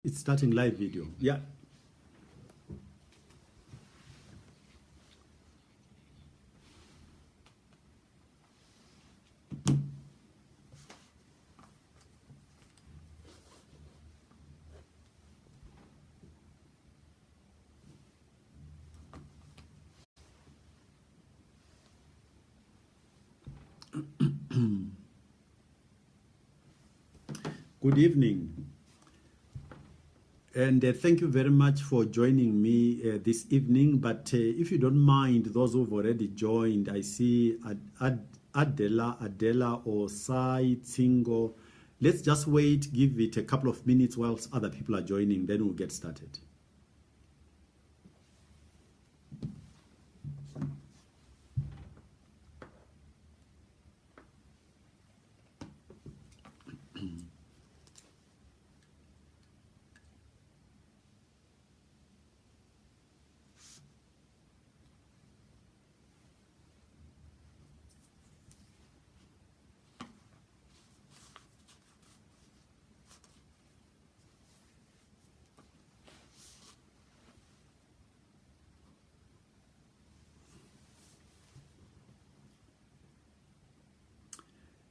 It's starting live video. Yeah. Good evening. And thank you very much for joining me this evening. But if you don't mind, those who've already joined, I see Adela or Sai Tsingo. Let's just wait, give it a couple of minutes whilst other people are joining, then we'll get started.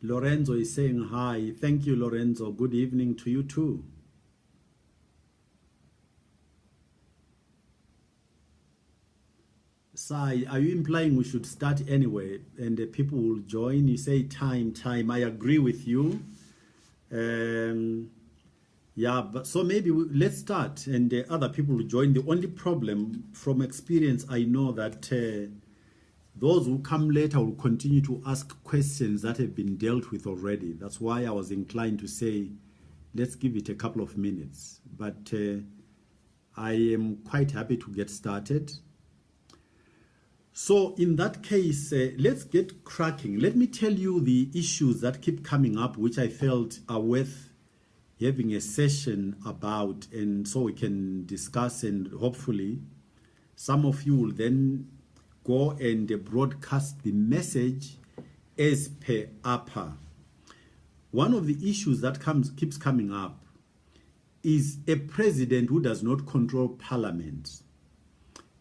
Lorenzo is saying hi. Thank you, Lorenzo. Good evening to you too. Sai, are you implying we should start anyway and the people will join? You say time. I agree with you. Yeah, but so maybe let's start and the other people will join. The only problem from experience, I know that those who come later will continue to ask questions that have been dealt with already. That's why I was inclined to say, let's give it a couple of minutes. But I am quite happy to get started. So in that case, let's get cracking. Let me tell you the issues that keep coming up, which I felt are worth having a session about, and so we can discuss, and hopefully some of you will then go and broadcast the message as per APA. One of the issues that keeps coming up is a president who does not control parliament.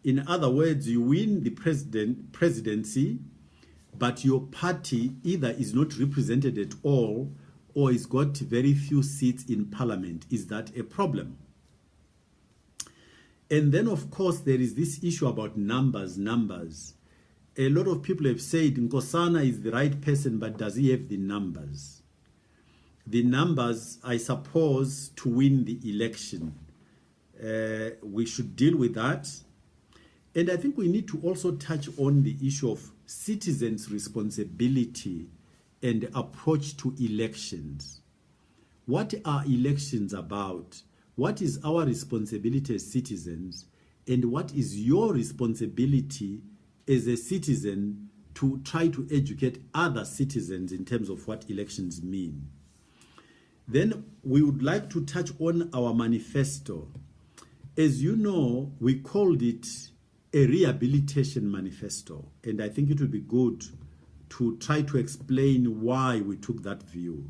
In other words, you win the presidency, but your party either is not represented at all or has got very few seats in parliament. Is that a problem? And then, of course, there is this issue about numbers. A lot of people have said Nkosana is the right person, but does he have the numbers? The numbers, I suppose, to win the election. We should deal with that. And I think we need to also touch on the issue of citizens' responsibility and approach to elections. What are elections about? What is our responsibility as citizens, and what is your responsibility as a citizen to try to educate other citizens in terms of what elections mean? Then we would like to touch on our manifesto. As you know, we called it a rehabilitation manifesto, and I think it would be good to try to explain why we took that view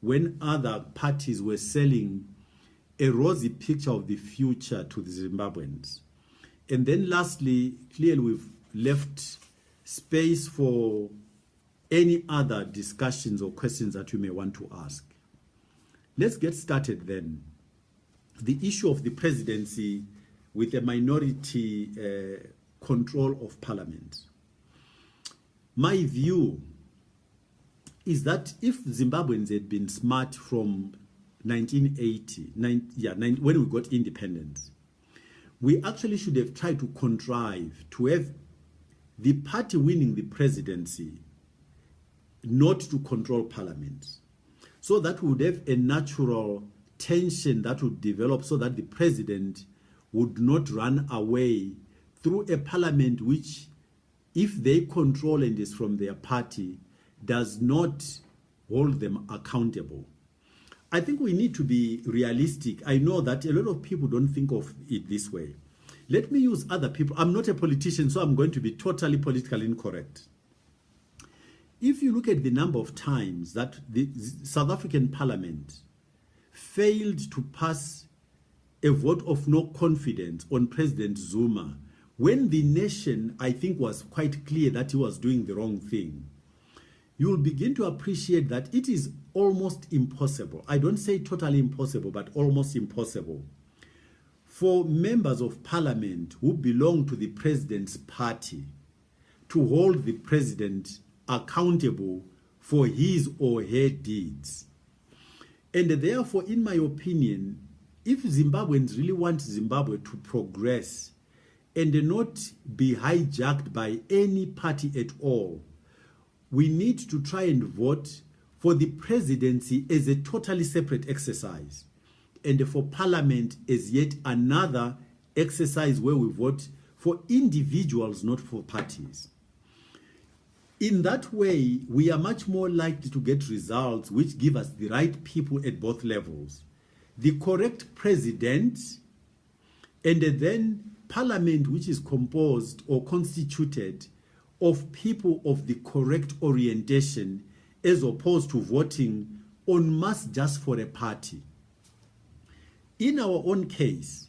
when other parties were selling a rosy picture of the future to the Zimbabweans. And then lastly, clearly we've left space for any other discussions or questions that you may want to ask. Let's get started then. The issue of the presidency with a minority control of parliament. My view is that if Zimbabweans had been smart from 1980, when we got independence, we actually should have tried to contrive to have the party winning the presidency not to control parliament. So that we would have a natural tension that would develop so that the president would not run away through a parliament which, if they control and is from their party, does not hold them accountable. I think we need to be realistic. I know that a lot of people don't think of it this way. Let me use other people. I'm not a politician, so I'm going to be totally politically incorrect. If you look at the number of times that the South African parliament failed to pass a vote of no confidence on President Zuma when the nation, I think, was quite clear that he was doing the wrong thing, you will begin to appreciate that it is almost impossible. I don't say totally impossible, but almost impossible for members of parliament who belong to the president's party to hold the president accountable for his or her deeds. And therefore, in my opinion, if Zimbabweans really want Zimbabwe to progress and not be hijacked by any party at all, we need to try and vote for the presidency as a totally separate exercise, and for parliament as yet another exercise where we vote for individuals, not for parties. In that way, we are much more likely to get results which give us the right people at both levels, the correct president, and then parliament which is composed or constituted of people of the correct orientation, as opposed to voting en masse just for a party. In our own case,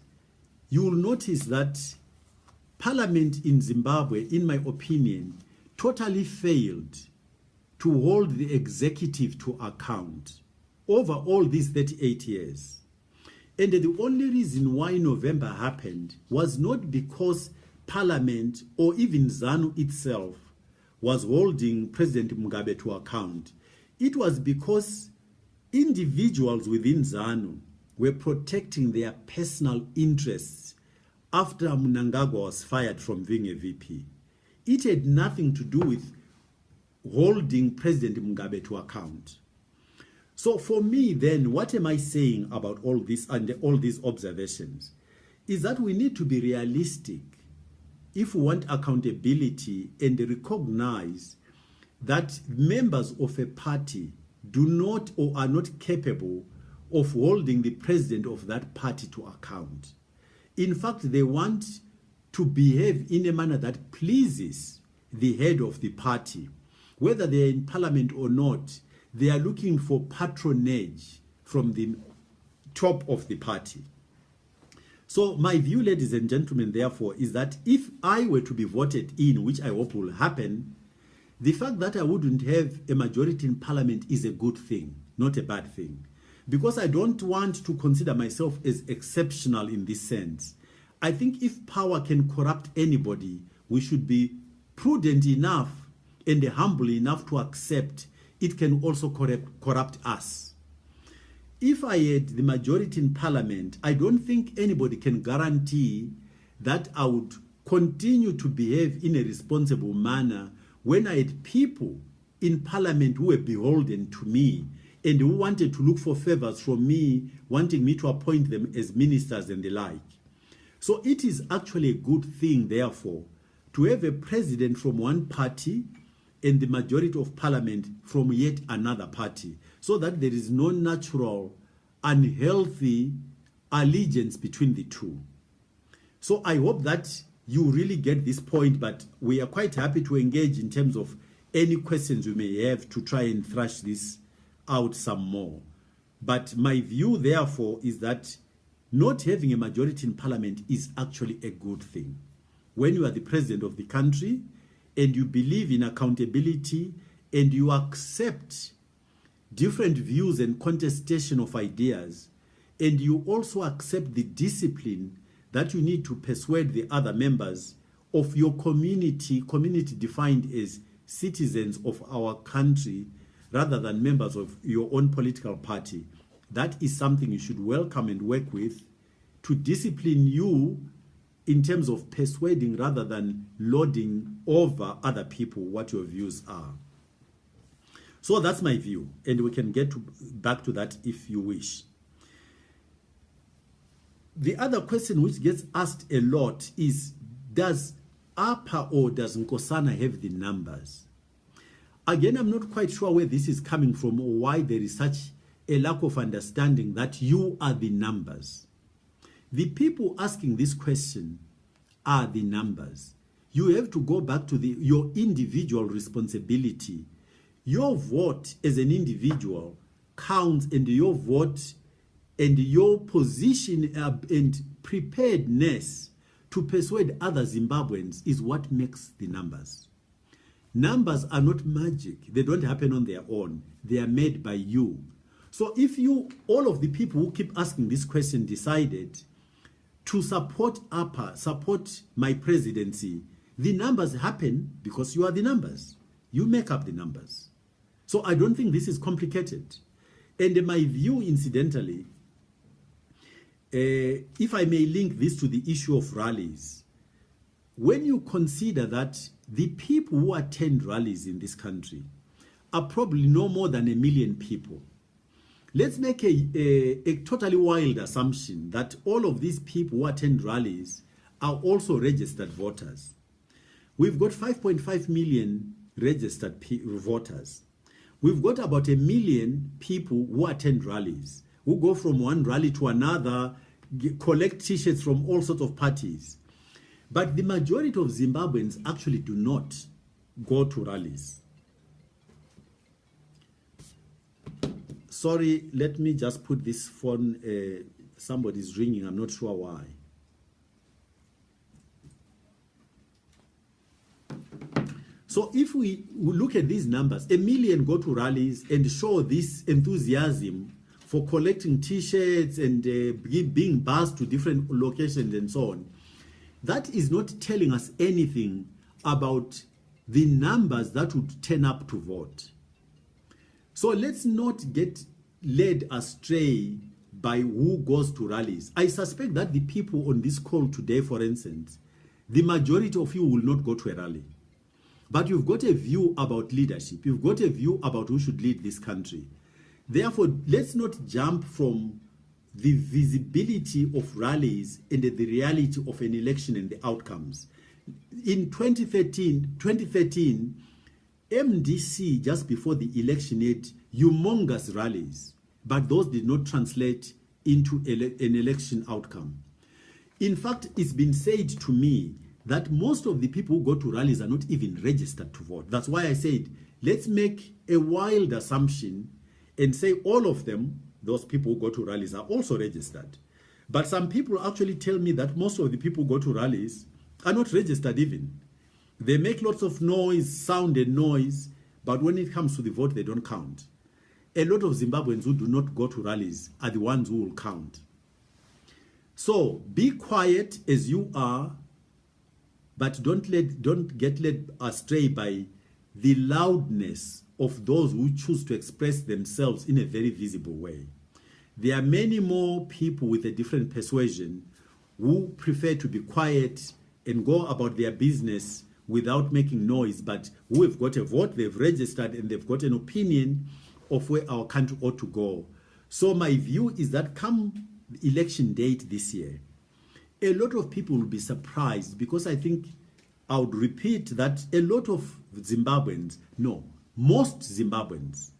you will notice that parliament in Zimbabwe, in my opinion, totally failed to hold the executive to account over all these 38 years. And the only reason why November happened was not because Parliament or even ZANU itself was holding President Mugabe to account. It was because individuals within ZANU were protecting their personal interests after Mnangagwa was fired from being a VP. It had nothing to do with holding President Mugabe to account. So for me then, what am I saying about all this and all these observations? Is that we need to be realistic if we want accountability and recognize that members of a party do not or are not capable of holding the president of that party to account. In fact, they want to behave in a manner that pleases the head of the party. Whether they are in parliament or not, they are looking for patronage from the top of the party. So my view, ladies and gentlemen, therefore, is that if I were to be voted in, which I hope will happen, the fact that I wouldn't have a majority in parliament is a good thing, not a bad thing. Because I don't want to consider myself as exceptional in this sense. I think if power can corrupt anybody, we should be prudent enough and humble enough to accept it can also corrupt us. If I had the majority in parliament, I don't think anybody can guarantee that I would continue to behave in a responsible manner when I had people in parliament who were beholden to me and who wanted to look for favors from me, wanting me to appoint them as ministers and the like. So it is actually a good thing, therefore, to have a president from one party and the majority of parliament from yet another party, so that there is no natural, unhealthy allegiance between the two. So I hope that you really get this point, but we are quite happy to engage in terms of any questions you may have to try and thrash this out some more. But my view, therefore, is that not having a majority in parliament is actually a good thing. When you are the president of the country and you believe in accountability and you accept different views and contestation of ideas, and you also accept the discipline that you need to persuade the other members of your community defined as citizens of our country rather than members of your own political party, that is something you should welcome and work with to discipline you in terms of persuading rather than lording over other people what your views are. So that's my view, and we can get back to that if you wish. The other question which gets asked a lot is, does APA or does Nkosana have the numbers? Again, I'm not quite sure where this is coming from or why there is such a lack of understanding that you are the numbers. The people asking this question are the numbers. You have to go back to your individual responsibility. Your vote as an individual counts, and your vote and your position and preparedness to persuade other Zimbabweans is what makes the numbers. Numbers are not magic. They don't happen on their own. They are made by you. So if you, all of the people who keep asking this question, decided to support APA, support my presidency, the numbers happen because you are the numbers. You make up the numbers. So I don't think this is complicated. And my view, incidentally, if I may link this to the issue of rallies, when you consider that the people who attend rallies in this country are probably no more than 1 million people, let's make a totally wild assumption that all of these people who attend rallies are also registered voters. We've got 5.5 million registered voters. We've got about 1 million people who attend rallies, who go from one rally to another, collect t-shirts from all sorts of parties. But the majority of Zimbabweans actually do not go to rallies. Sorry, let me just put this phone, somebody's ringing, I'm not sure why. So if we look at these numbers, 1 million go to rallies and show this enthusiasm for collecting t-shirts and being bussed to different locations and so on. That is not telling us anything about the numbers that would turn up to vote. So let's not get led astray by who goes to rallies. I suspect that the people on this call today, for instance, the majority of you will not go to a rally. But you've got a view about leadership. You've got a view about who should lead this country. Therefore, let's not jump from the visibility of rallies into the reality of an election and the outcomes. In 2013, MDC, just before the election, had humongous rallies, but those did not translate into an election outcome. In fact, it's been said to me that most of the people who go to rallies are not even registered to vote. That's why I said, let's make a wild assumption and say all of them, those people who go to rallies, are also registered. But some people actually tell me that most of the people who go to rallies are not registered even. They make lots of noise, sound and noise, but when it comes to the vote, they don't count. A lot of Zimbabweans who do not go to rallies are the ones who will count. So be quiet as you are, but don't get led astray by the loudness of those who choose to express themselves in a very visible way. There are many more people with a different persuasion who prefer to be quiet and go about their business without making noise, but who have got a vote, they've registered, and they've got an opinion of where our country ought to go. So my view is that come election date this year, a lot of people will be surprised, because I think I would repeat that a lot of Zimbabweans, no, most Zimbabweans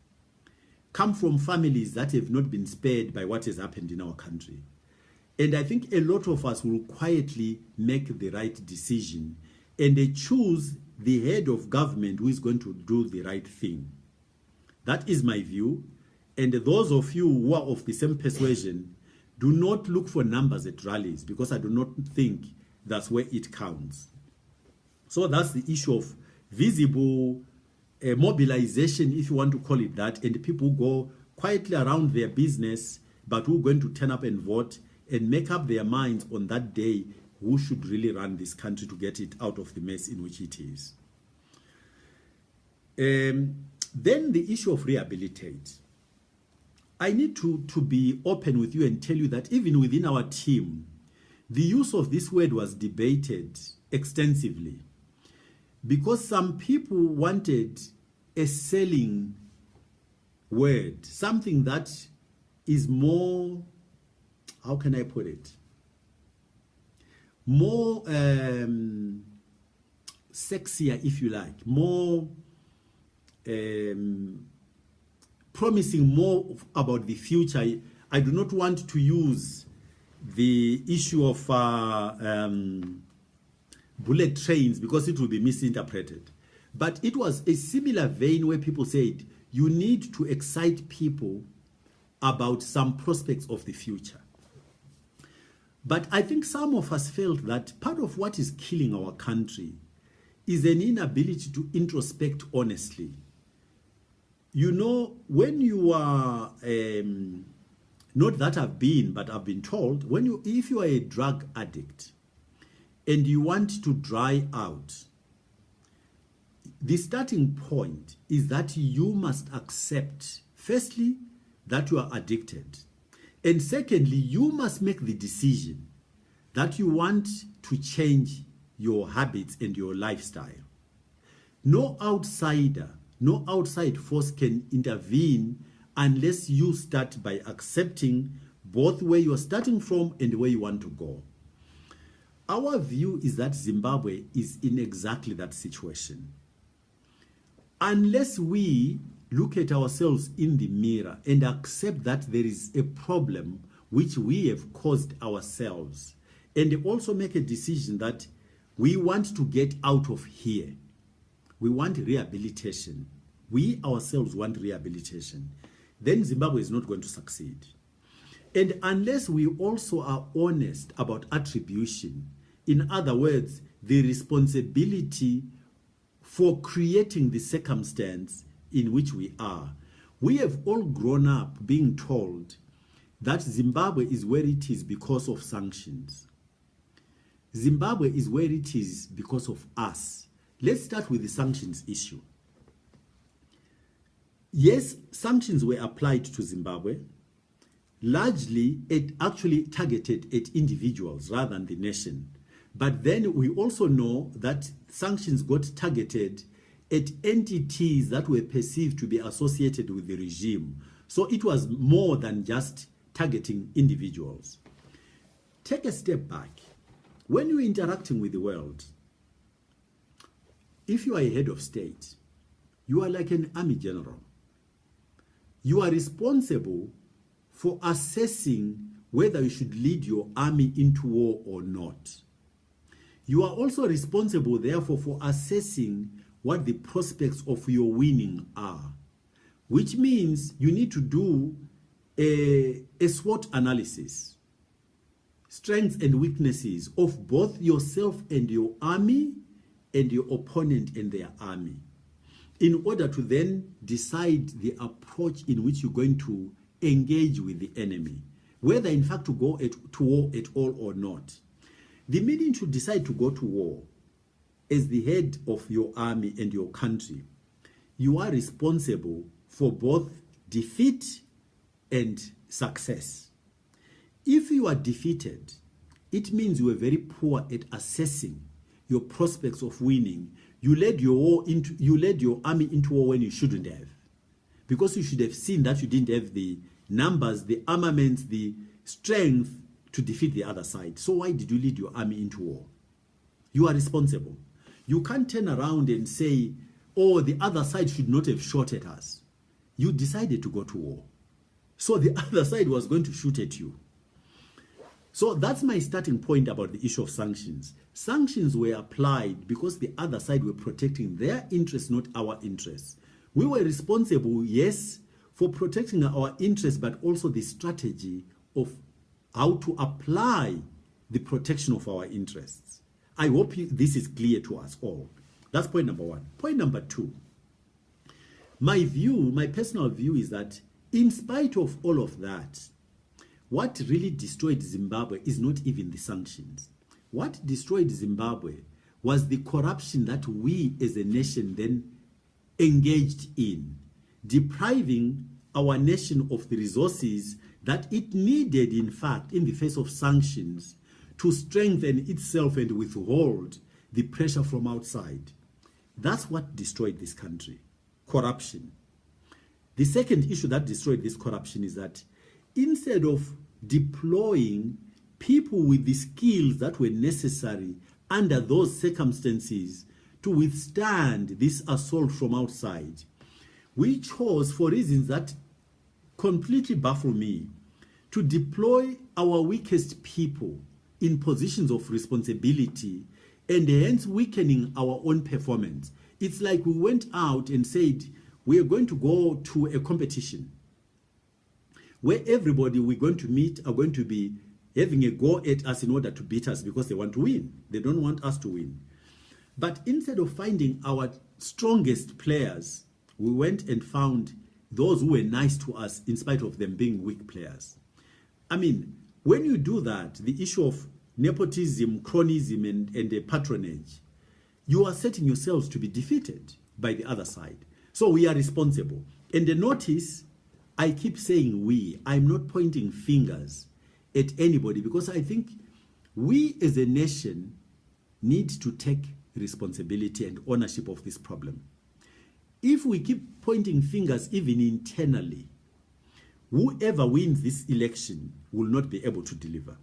come from families that have not been spared by what has happened in our country. And I think a lot of us will quietly make the right decision and they choose the head of government who is going to do the right thing. That is my view. And those of you who are of the same persuasion, do not look for numbers at rallies, because I do not think that's where it counts. So that's the issue of visible mobilization, if you want to call it that, and people go quietly around their business, but who are going to turn up and vote and make up their minds on that day who should really run this country to get it out of the mess in which it is. Then the issue of rehabilitate. I need to be open with you and tell you that even within our team, the use of this word was debated extensively, because some people wanted a selling word, something that is more, how can I put it, more sexier, if you like, more promising more about the future. I do not want to use the issue of bullet trains, because it will be misinterpreted. But it was a similar vein where people said you need to excite people about some prospects of the future. But I think some of us felt that part of what is killing our country is an inability to introspect honestly. You know, when you are, not that I've been, but I've been told, if you are a drug addict and you want to dry out, the starting point is that you must accept, firstly, that you are addicted. And secondly, you must make the decision that you want to change your habits and your lifestyle. No outsider, no outside force can intervene unless you start by accepting both where you're starting from and where you want to go. Our view is that Zimbabwe is in exactly that situation. Unless we look at ourselves in the mirror and accept that there is a problem which we have caused ourselves, and also make a decision that we want to get out of here. We want rehabilitation. We ourselves want rehabilitation. Then Zimbabwe is not going to succeed. And unless we also are honest about attribution, in other words, the responsibility for creating the circumstance in which we are. We have all grown up being told that Zimbabwe is where it is because of sanctions. Zimbabwe is where it is because of us. Let's start with the sanctions issue. Yes, sanctions were applied to Zimbabwe. Largely, it actually targeted at individuals rather than the nation. But then we also know that sanctions got targeted at entities that were perceived to be associated with the regime. So it was more than just targeting individuals. Take a step back. When you're interacting with the world, if you are a head of state, you are like an army general. You are responsible for assessing whether you should lead your army into war or not. You are also responsible, therefore, for assessing what the prospects of your winning are, which means you need to do a SWOT analysis, strengths and weaknesses of both yourself and your army and your opponent and their army, in order to then decide the approach in which you're going to engage with the enemy, whether in fact to go to war at all or not. The minute you decide to go to war as the head of your army and your country, you are responsible for both defeat and success. If you are defeated, it means you were very poor at assessing your prospects of winning. You led your army into war when you shouldn't have, because you should have seen that you didn't have the numbers, the armaments, the strength to defeat the other side. So why did you lead your army into war? You are responsible. You can't turn around and say, oh, the other side should not have shot at us. You decided to go to war. So the other side was going to shoot at you. So that's my starting point about the issue of sanctions. Sanctions were applied because the other side were protecting their interests, not our interests. We were responsible, yes, for protecting our interests, but also the strategy of how to apply the protection of our interests. I hope this is clear to us all. That's point number one. Point number two. My personal view is that in spite of all of that, what really destroyed Zimbabwe is not even the sanctions. What destroyed Zimbabwe was the corruption that we as a nation then engaged in, depriving our nation of the resources that it needed, in fact, in the face of sanctions, to strengthen itself and withhold the pressure from outside. That's what destroyed this country, corruption. The second issue that destroyed this corruption is that instead of deploying people with the skills that were necessary under those circumstances to withstand this assault from outside, we chose, for reasons that completely baffle me, to deploy our weakest people in positions of responsibility and hence weakening our own performance. It's like we went out and said, we are going to go to a competition. where everybody we're going to meet are going to be having a go at us in order to beat us because they want to win. They don't want us to win. But instead of finding our strongest players, we went and found those who were nice to us in spite of them being weak players. I mean, when you do that, the issue of nepotism, cronyism, and patronage, you are setting yourselves to be defeated by the other side. So we are responsible. And the notice, I keep saying we. I'm not pointing fingers at anybody because I think we as a nation need to take responsibility and ownership of this problem. If we keep pointing fingers even internally, whoever wins this election will not be able to deliver.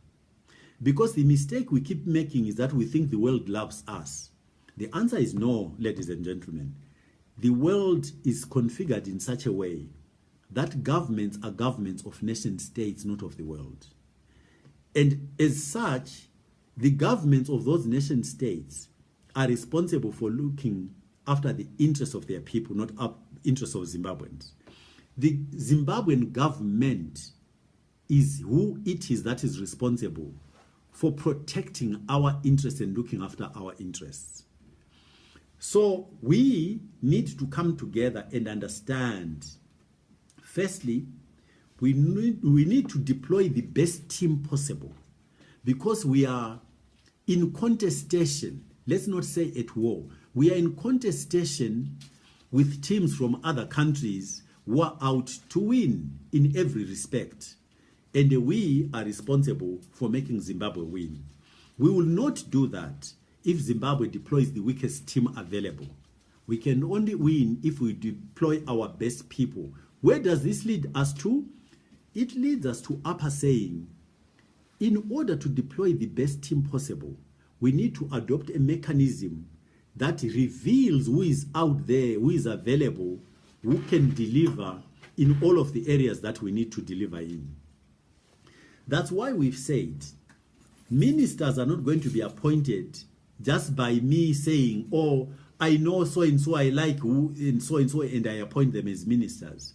Because the mistake we keep making is that we think the world loves us. The answer is no, ladies and gentlemen. The world is configured in such a way that governments are governments of nation states, not of the world. And as such, the governments of those nation states are responsible for looking after the interests of their people, not interests of Zimbabweans. The Zimbabwean government is who it is that is responsible for protecting our interests and looking after our interests. So we need to come together and understand. Firstly, we need to deploy the best team possible because we are in contestation. Let's not say at war. We are in contestation with teams from other countries who are out to win in every respect. And we are responsible for making Zimbabwe win. We will not do that if Zimbabwe deploys the weakest team available. We can only win if we deploy our best people. Where does this lead us to? It leads us to APA saying, in order to deploy the best team possible, we need to adopt a mechanism that reveals who is out there, who is available, who can deliver in all of the areas that we need to deliver in. That's why we've said ministers are not going to be appointed just by me saying, oh, I know so-and-so, I like who, and so-and-so, and I appoint them as ministers.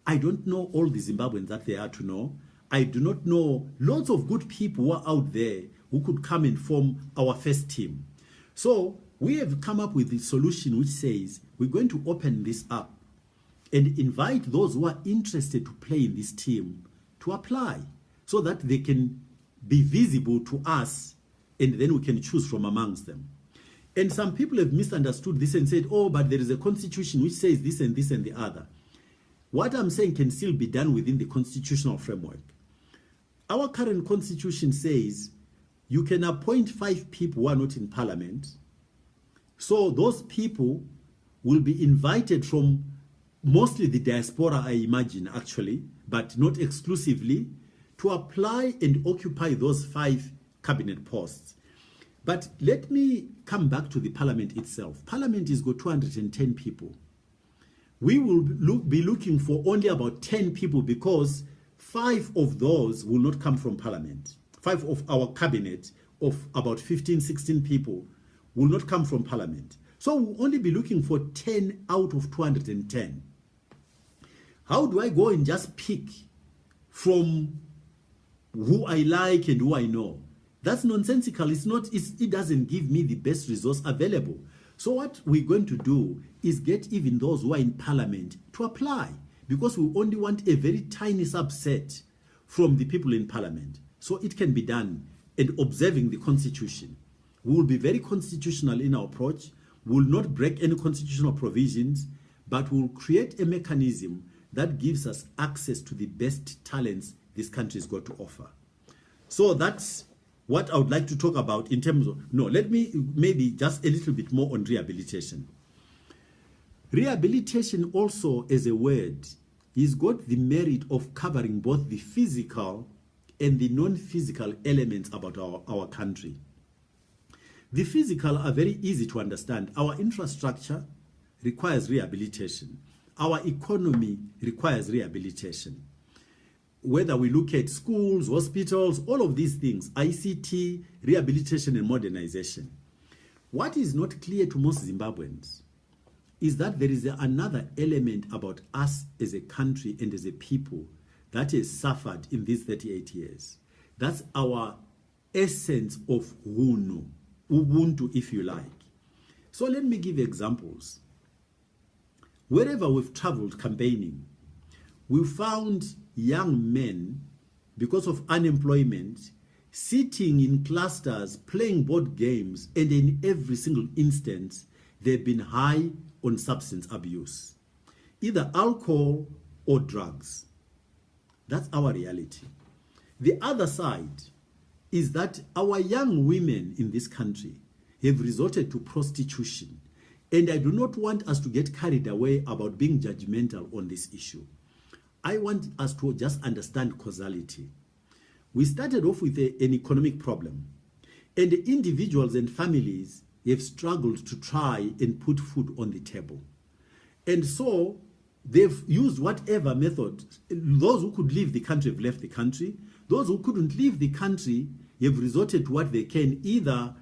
I don't know all the Zimbabweans that they are to know. I do not know lots of good people who are out there who could come and form our first team. So we have come up with the solution which says we're going to open this up and invite those who are interested to play in this team to apply so that they can be visible to us and then we can choose from amongst them. And some people have misunderstood this and said, oh, but there is a constitution which says this and this and the other. What I'm saying can still be done within the constitutional framework. Our current constitution says you can appoint 5 people who are not in parliament. So those people will be invited from mostly the diaspora, I imagine, actually, but not exclusively, to apply and occupy those 5 cabinet posts. But let me come back to the parliament itself. Parliament has got 210 people. We will be looking for only about 10 people because 5 of those will not come from parliament. 5 of our cabinet of about 15, 16 people will not come from parliament. So we'll only be looking for 10 out of 210. How do I go and just pick from who I like and who I know? That's nonsensical. It doesn't give me the best resource available. So what we're going to do is get even those who are in parliament to apply because we only want a very tiny subset from the people in parliament. So it can be done and observing the constitution. We will be very constitutional in our approach. We will not break any constitutional provisions, but we will create a mechanism that gives us access to the best talents this country's got to offer. So that's what I would like to talk about in terms of, let me maybe just a little bit more on rehabilitation. Rehabilitation also as a word is got the merit of covering both the physical and the non-physical elements about our country. The physical are very easy to understand. Our infrastructure requires rehabilitation. Our economy requires rehabilitation. Whether we look at schools, hospitals, all of these things, ICT, rehabilitation and modernization. What is not clear to most Zimbabweans is that there is another element about us as a country and as a people that has suffered in these 38 years. That's our essence of Ubuntu, if you like. So let me give examples. Wherever we've traveled campaigning, we found young men, because of unemployment, sitting in clusters, playing board games, and in every single instance, they've been high on substance abuse, either alcohol or drugs. That's our reality. The other side is that our young women in this country have resorted to prostitution. And I do not want us to get carried away about being judgmental on this issue. I want us to just understand causality. We started off with an economic problem, and the individuals and families have struggled to try and put food on the table. And so they've used whatever method. Those who could leave the country have left the country. Those who couldn't leave the country have resorted to what they can, either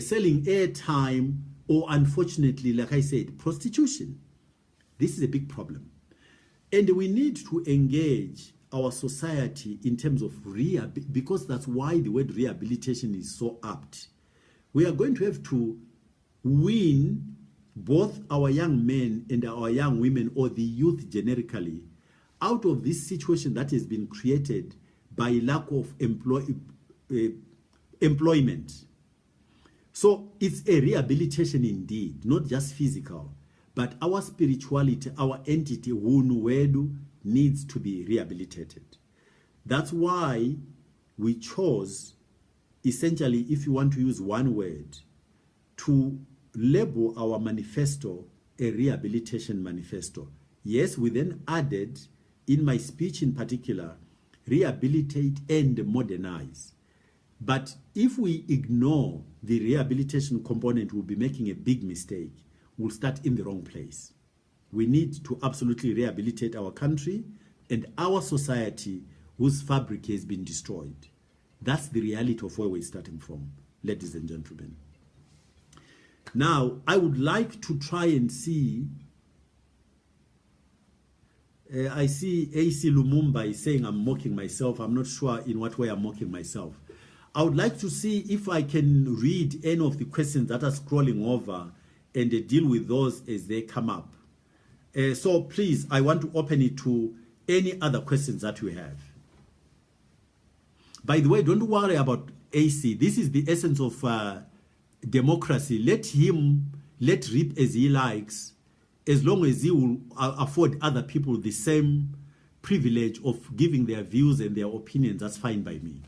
selling airtime or, unfortunately, like I said, prostitution. This is a big problem. And we need to engage our society in terms of because that's why the word rehabilitation is so apt. We are going to have to win both our young men and our young women, or the youth generically, out of this situation that has been created by lack of employment. So it's a rehabilitation indeed, not just physical, but our spirituality, our entity, Wunu Wedu, needs to be rehabilitated. That's why we chose, essentially, if you want to use one word, to label our manifesto a rehabilitation manifesto. Yes, we then added, in my speech in particular, rehabilitate and modernize. But if we ignore the rehabilitation component, we'll be making a big mistake. We'll start in the wrong place. We need to absolutely rehabilitate our country and our society whose fabric has been destroyed. That's the reality of where we're starting from, ladies and gentlemen. Now, I would like to try and see, I see AC Lumumba is saying I'm mocking myself. I'm not sure in what way I'm mocking myself. I would like to see if I can read any of the questions that are scrolling over and deal with those as they come up. So please, I want to open it to any other questions that you have. By the way, don't worry about AC. This is the essence of democracy. Let rip as he likes, as long as he will afford other people the same privilege of giving their views and their opinions. That's fine by me.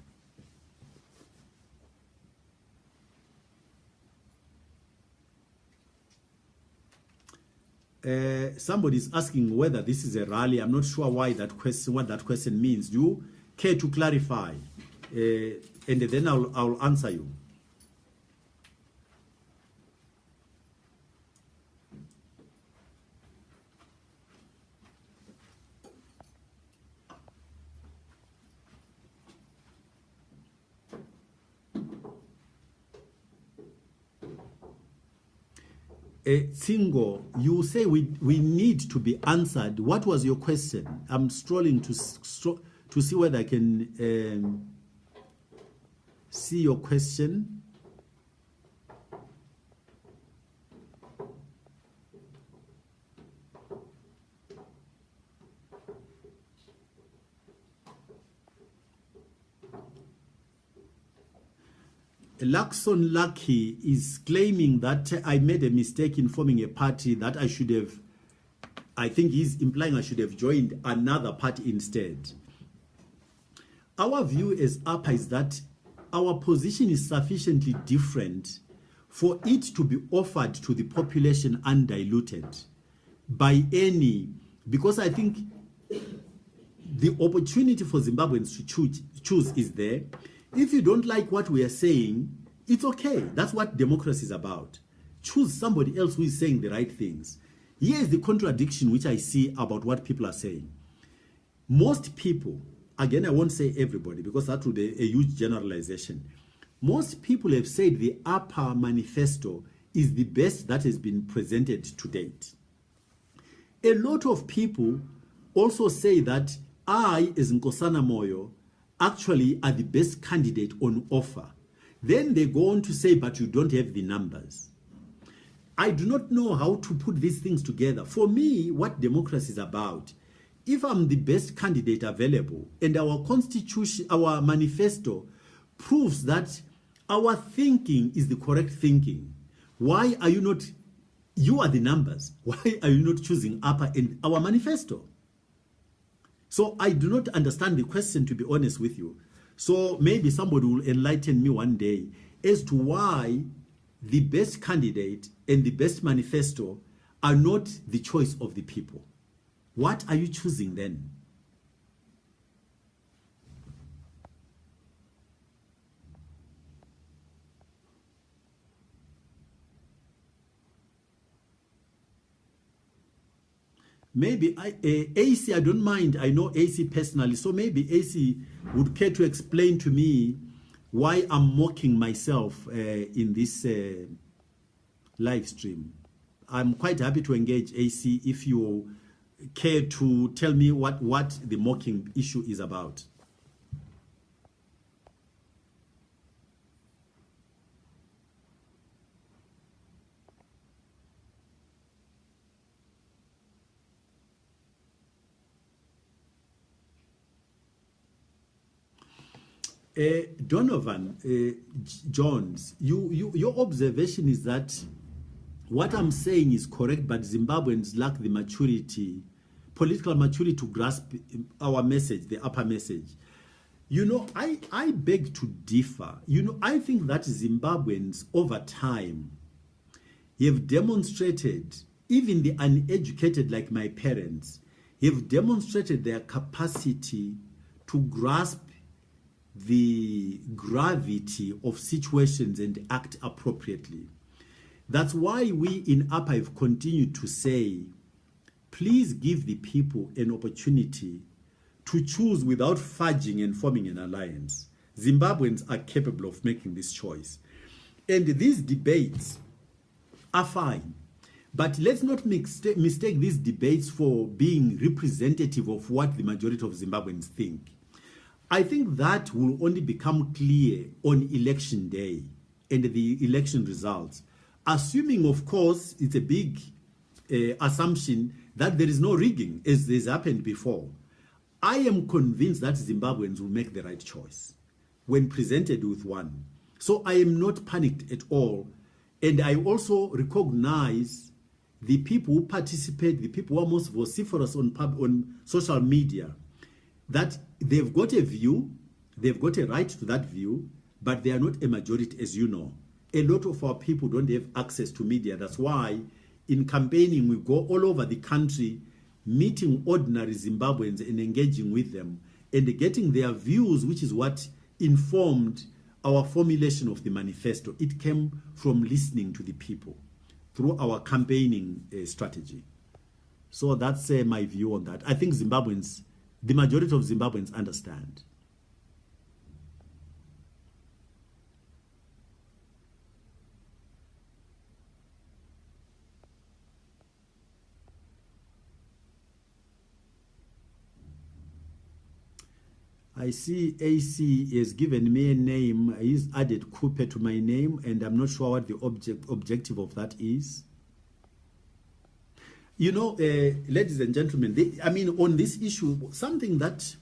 Somebody is asking whether this is a rally. I'm not sure why what that question means. Do you care to clarify? And then I'll answer you. Singo, you say we need to be answered. What was your question? I'm strolling to see whether I can see your question. Lakson Lucky is claiming that I made a mistake in forming a party, that I should have, I think he's implying I should have joined another party instead. Our view as APA is that our position is sufficiently different for it to be offered to the population undiluted by any, because I think the opportunity for Zimbabweans to choose is there. If you don't like what we are saying, it's okay. That's what democracy is about. Choose somebody else who is saying the right things. Here is the contradiction which I see about what people are saying. Most people, again, I won't say everybody because that would be a huge generalization. Most people have said the APA manifesto is the best that has been presented to date. A lot of people also say that I, as Nkosana Moyo, actually are the best candidate on offer. Then they go on to say, but you don't have the numbers. I do not know how to put these things together. For me, what democracy is about, if I'm the best candidate available and our constitution, our manifesto proves that our thinking is the correct thinking, why are you not, you are the numbers, why are you not choosing APA in our manifesto? So I do not understand the question, to be honest with you. So maybe somebody will enlighten me one day as to why the best candidate and the best manifesto are not the choice of the people. What are you choosing then? Maybe AC, I don't mind. I know AC personally. So maybe AC would care to explain to me why I'm mocking myself in this live stream. I'm quite happy to engage AC if you care to tell me what the mocking issue is about. Donovan Jones, your observation is that what I'm saying is correct, but Zimbabweans lack the maturity, political maturity to grasp our message, the upper message. You know, I beg to differ. You know, I think that Zimbabweans over time have demonstrated, even the uneducated like my parents, have demonstrated their capacity to grasp the gravity of situations and act appropriately. That's why we in APA have continued to say, please give the people an opportunity to choose without fudging and forming an alliance. Zimbabweans are capable of making this choice. And these debates are fine. But let's not mistake these debates for being representative of what the majority of Zimbabweans think. I think that will only become clear on election day and the election results. Assuming, of course, it's a big assumption that there is no rigging, as has happened before. I am convinced that Zimbabweans will make the right choice when presented with one. So I am not panicked at all. And I also recognize the people who participate, the people who are most vociferous on social media, that they've got a view, they've got a right to that view, but they are not a majority, as you know. A lot of our people don't have access to media. That's why in campaigning, we go all over the country, meeting ordinary Zimbabweans and engaging with them and getting their views, which is what informed our formulation of the manifesto. It came from listening to the people through our campaigning strategy. So that's my view on that. I think Zimbabweans, the majority of Zimbabweans understand. I see AC has given me a name. He's added Cooper to my name, and I'm not sure what the objective of that is. You know, ladies and gentlemen, I mean, on this issue, something that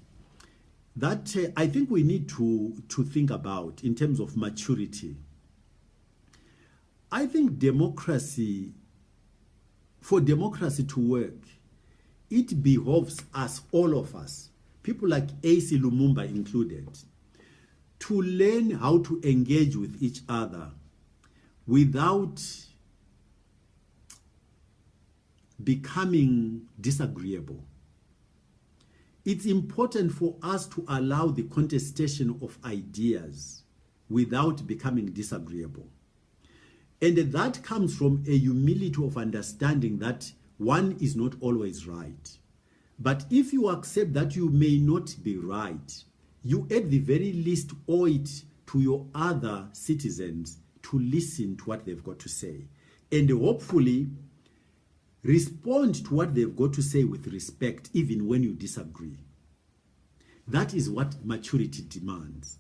I think we need to think about in terms of maturity. I think democracy, for democracy to work, it behoves us, all of us, people like AC Lumumba included, to learn how to engage with each other without becoming disagreeable. It's important for us to allow the contestation of ideas without becoming disagreeable. And that comes from a humility of understanding that one is not always right. But if you accept that you may not be right, you at the very least owe it to your other citizens to listen to what they've got to say. And hopefully respond to what they've got to say with respect, even when you disagree. That is what maturity demands.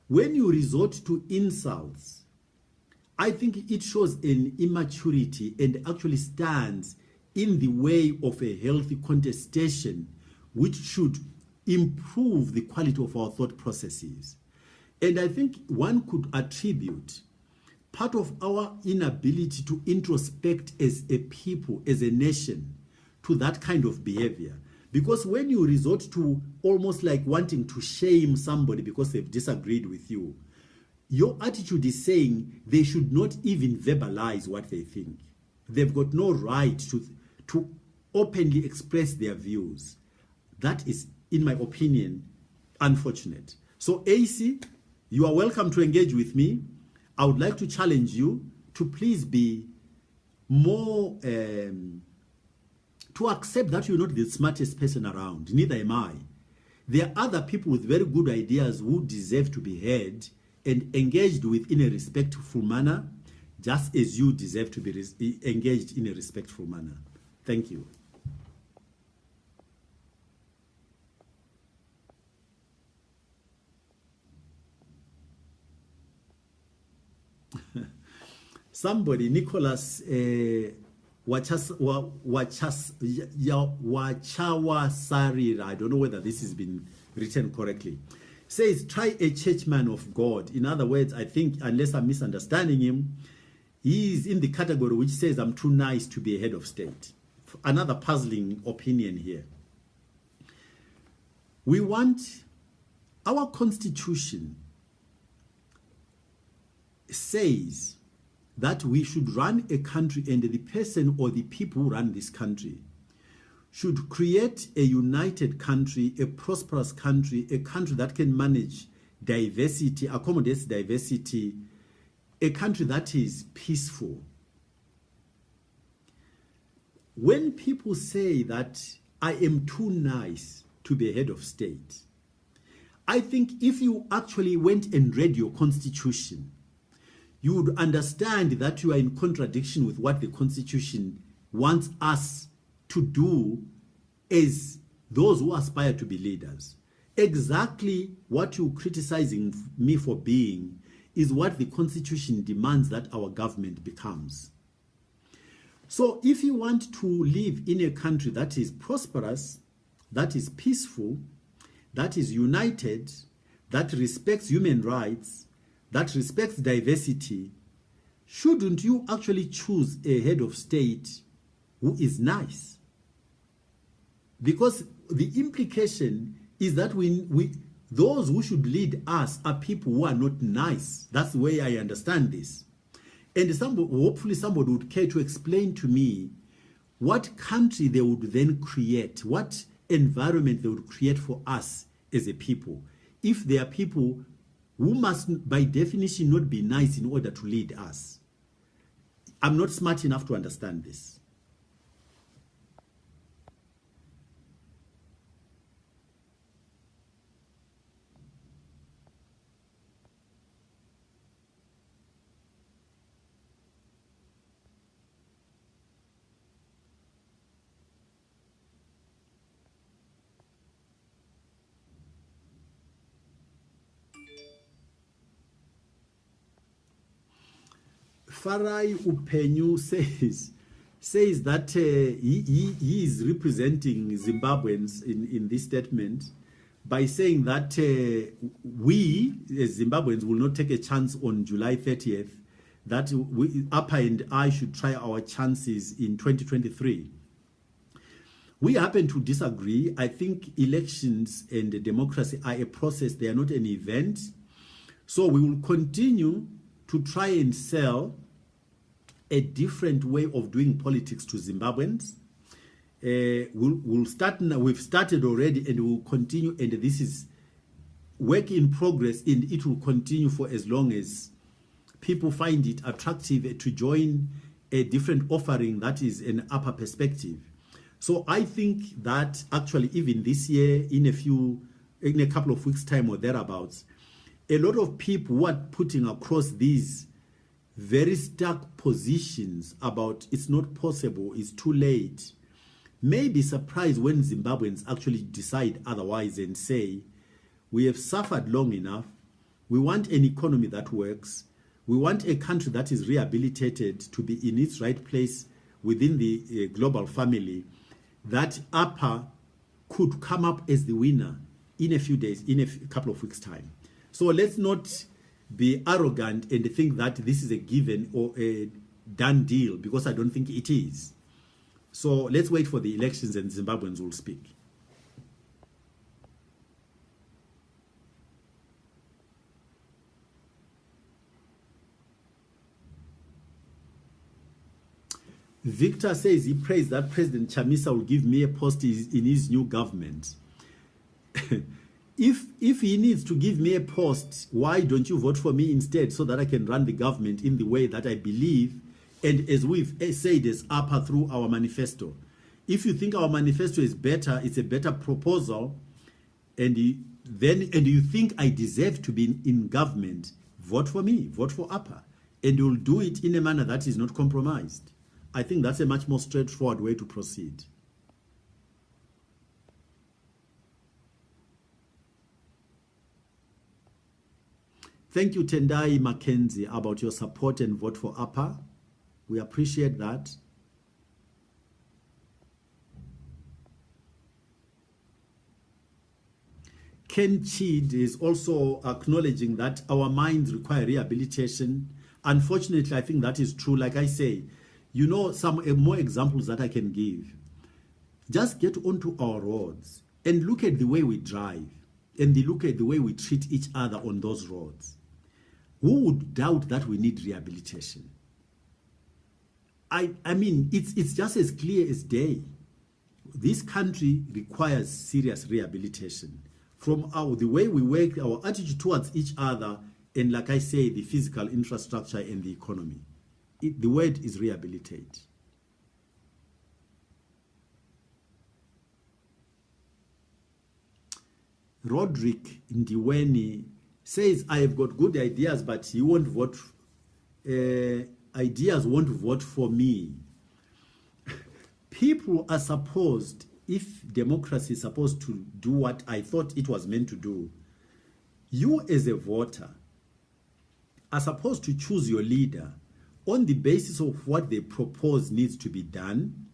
When you resort to insults, I think it shows an immaturity and actually stands in the way of a healthy contestation, which should improve the quality of our thought processes. And I think one could attribute part of our inability to introspect as a people, as a nation, to that kind of behavior. Because when you resort to almost like wanting to shame somebody because they've disagreed with you, your attitude is saying they should not even verbalize what they think. They've got no right to openly express their views. That is, in my opinion, unfortunate. So AC, you are welcome to engage with me. I would like to challenge you to please be more, to accept that you're not the smartest person around. Neither am I. There are other people with very good ideas who deserve to be heard and engaged with in a respectful manner, just as you deserve to be engaged in a respectful manner. Thank you. Somebody, Nicholas Wachawasari, I don't know whether this has been written correctly, says, try a churchman of God. In other words, I think, unless I'm misunderstanding him, he is in the category which says, I'm too nice to be a head of state. Another puzzling opinion here. We want our constitution says that we should run a country, and the person or the people who run this country should create a united country, a prosperous country, a country that can manage diversity, accommodates diversity, a country that is peaceful. When people say that I am too nice to be head of state, I think if you actually went and read your constitution, you would understand that you are in contradiction with what the Constitution wants us to do as those who aspire to be leaders. Exactly what you're criticizing me for being is what the Constitution demands that our government becomes. So if you want to live in a country that is prosperous, that is peaceful, that is united, that respects human rights, that respects diversity, shouldn't you actually choose a head of state who is nice? Because the implication is that those who should lead us are people who are not nice. That's the way I understand this. And hopefully somebody would care to explain to me what country they would then create, what environment they would create for us as a people, if they are people who must, by definition, not be nice in order to lead us. I'm not smart enough to understand this. Farai Upenyu says that he is representing Zimbabweans in this statement by saying that we, as Zimbabweans, will not take a chance on July 30th, that APA and I should try our chances in 2023. We happen to disagree. I think elections and democracy are a process. They are not an event. So we will continue to try and sell a different way of doing politics to Zimbabweans. We'll start now. We've started already, and we'll continue. And this is work in progress, and it will continue for as long as people find it attractive to join a different offering that is an upper perspective. So I think that actually even this year, in a couple of weeks' time or thereabouts, a lot of people who are putting across these very stark positions about it's not possible, it's too late, may be surprised when Zimbabweans actually decide otherwise and say We have suffered long enough. We want an economy that works. We want a country that is rehabilitated to be in its right place within the global family, that APA could come up as the winner in a few days, in a couple of weeks' time. So let's not be arrogant and think that this is a given or a done deal, because I don't think it is. So let's wait for the elections and Zimbabweans will speak. Victor says he prays that President Chamisa will give me a post in his new government. If he needs to give me a post, why don't you vote for me instead, so that I can run the government in the way that I believe, and as we've said as APA through our manifesto. If you think our manifesto is better, it's a better proposal, and you think I deserve to be in government, vote for me, vote for APA, and you'll do it in a manner that is not compromised. I think that's a much more straightforward way to proceed. Thank you, Tendai Mackenzie, about your support and vote for APA. We appreciate that. Ken Chid is also acknowledging that our minds require rehabilitation. Unfortunately, I think that is true. Like I say, you know, some more examples that I can give. Just get onto our roads and look at the way we drive, and look at the way we treat each other on those roads. Who would doubt that we need rehabilitation? I mean, it's just as clear as day. This country requires serious rehabilitation from the way we work, our attitude towards each other, and like I say, the physical infrastructure and the economy. The word is rehabilitate. Roderick Ndiweni says, I have got good ideas, but he won't vote. Ideas won't vote for me. People are supposed, if democracy is supposed to do what I thought it was meant to do, you as a voter are supposed to choose your leader on the basis of what they propose needs to be done,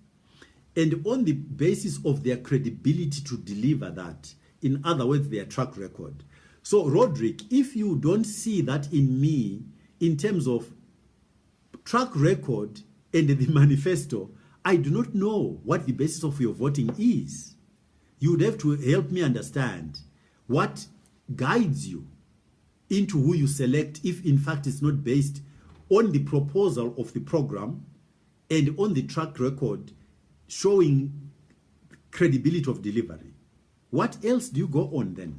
and on the basis of their credibility to deliver that. In other words, their track record. So, Roderick, if you don't see that in me, in terms of track record and the manifesto, I do not know what the basis of your voting is. You would have to help me understand what guides you into who you select, if in fact it's not based on the proposal of the program and on the track record showing credibility of delivery. What else do you go on then?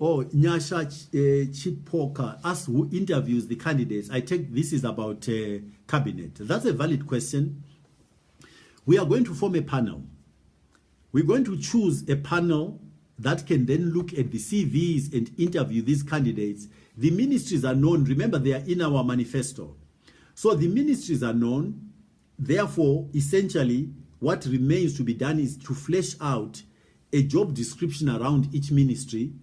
Oh, Nyasha Chipoka asks who interviews the candidates. I take this is about cabinet. That's a valid question. We are going to form a panel. We're going to choose a panel that can then look at the CVs and interview these candidates. The ministries are known. Remember, they are in our manifesto. So the ministries are known. Therefore, essentially, what remains to be done is to flesh out a job description around each ministry.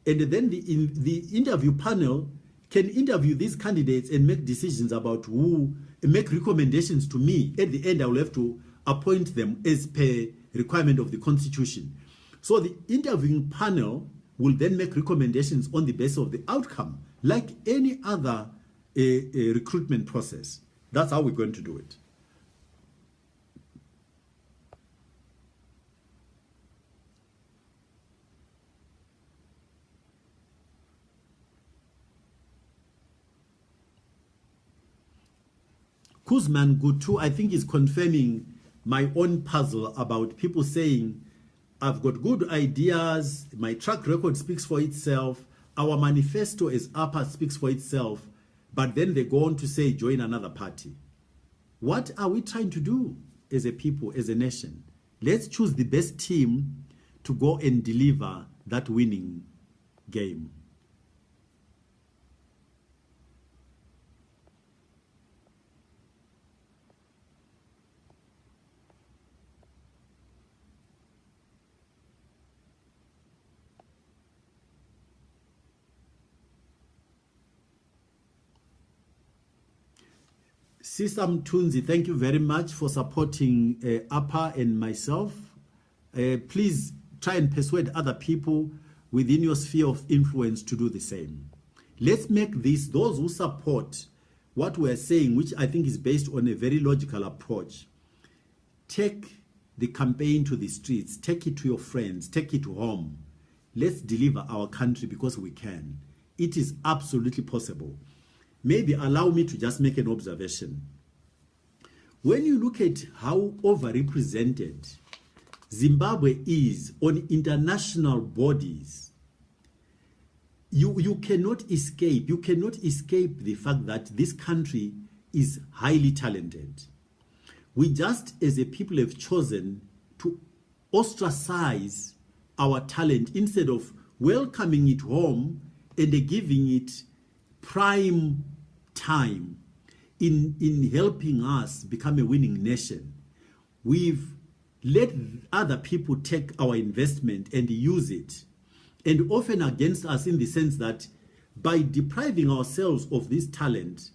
And then the interview panel can interview these candidates and make decisions about who, make recommendations to me. At the end, I will have to appoint them as per requirement of the Constitution. So the interviewing panel will then make recommendations on the basis of the outcome, like any other recruitment process. That's how we're going to do it. Kuzman Gutu, I think, is confirming my own puzzle about people saying, I've got good ideas, my track record speaks for itself, our manifesto as APA speaks for itself, but then they go on to say, join another party. What are we trying to do as a people, as a nation? Let's choose the best team to go and deliver that winning game. Sisam Tunzi, thank you very much for supporting APA and myself. Please try and persuade other people within your sphere of influence to do the same. Let's make this, those who support what we're saying, which I think is based on a very logical approach, take the campaign to the streets, take it to your friends, take it home. Let's deliver our country because we can. It is absolutely possible. Maybe allow me to just make an observation. When you look at how overrepresented Zimbabwe is on international bodies, you cannot escape the fact that this country is highly talented. We just as a people have chosen to ostracize our talent instead of welcoming it home and giving it prime time in helping us become a winning nation. We've let other people take our investment and use it, and often against us, in the sense that by depriving ourselves of this talent,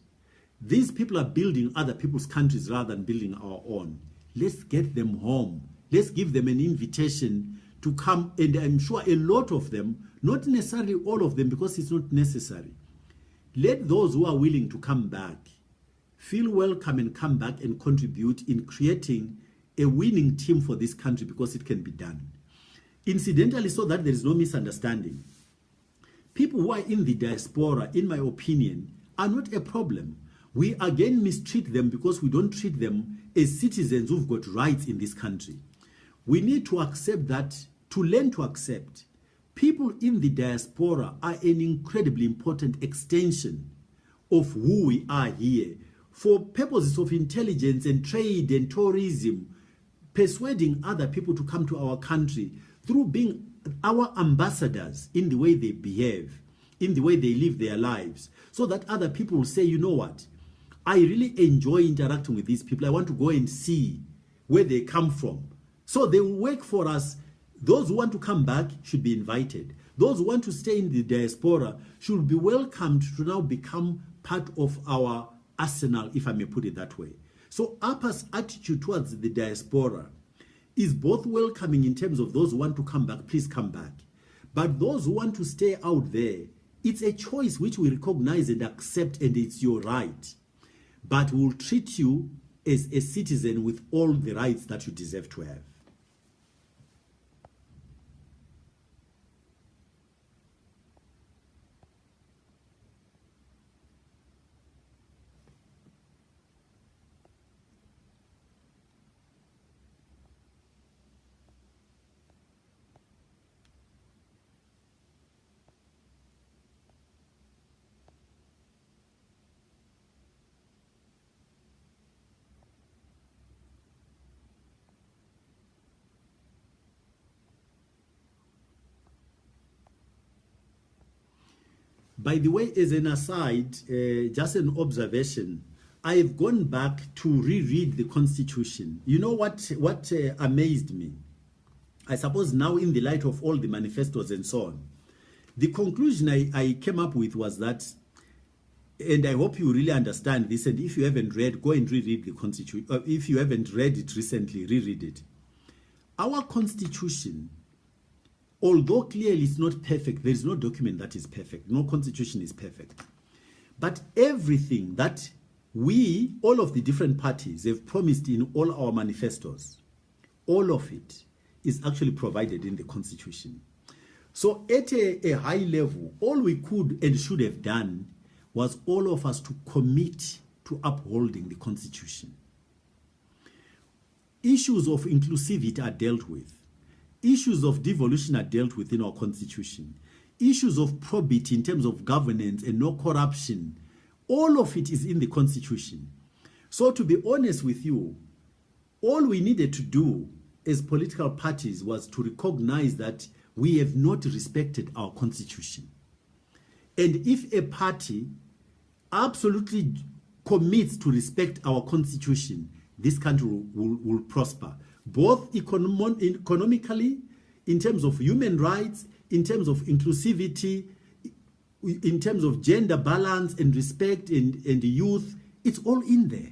these people are building other people's countries rather than building our own. Let's get them home. Let's give them an invitation to come, and I'm sure a lot of them, not necessarily all of them because it's not necessary. Let those who are willing to come back feel welcome and come back and contribute in creating a winning team for this country, because it can be done. Incidentally, so that there is no misunderstanding, people who are in the diaspora, in my opinion, are not a problem. We again mistreat them because we don't treat them as citizens who've got rights in this country. We need to accept that, to learn to accept. People in the diaspora are an incredibly important extension of who we are here for purposes of intelligence and trade and tourism, persuading other people to come to our country through being our ambassadors in the way they behave, in the way they live their lives, so that other people will say, you know what, I really enjoy interacting with these people. I want to go and see where they come from. So they will work for us. Those who want to come back should be invited. Those who want to stay in the diaspora should be welcomed to now become part of our arsenal, if I may put it that way. So APA's attitude towards the diaspora is both welcoming in terms of those who want to come back, please come back. But those who want to stay out there, it's a choice which we recognize and accept, and it's your right. But we'll treat you as a citizen with all the rights that you deserve to have. By the way, as an aside, just an observation, I've gone back to reread the Constitution. You know what amazed me? I suppose now, in the light of all the manifestos and so on, the conclusion I came up with was that, and I hope you really understand this, and if you haven't read, go and reread the Constitution. If you haven't read it recently, reread it. Our Constitution, although clearly it's not perfect, there is no document that is perfect. No constitution is perfect. But everything that we, all of the different parties, have promised in all our manifestos, all of it is actually provided in the Constitution. So at a high level, all we could and should have done was all of us to commit to upholding the Constitution. Issues of inclusivity are dealt with. Issues of devolution are dealt with in our Constitution. Issues of probity in terms of governance and no corruption, all of it is in the Constitution. So to be honest with you, all we needed to do as political parties was to recognize that we have not respected our constitution. And if a party absolutely commits to respect our constitution, this country will prosper, both economically, in terms of human rights, in terms of inclusivity, in terms of gender balance and respect and youth. It's all in there.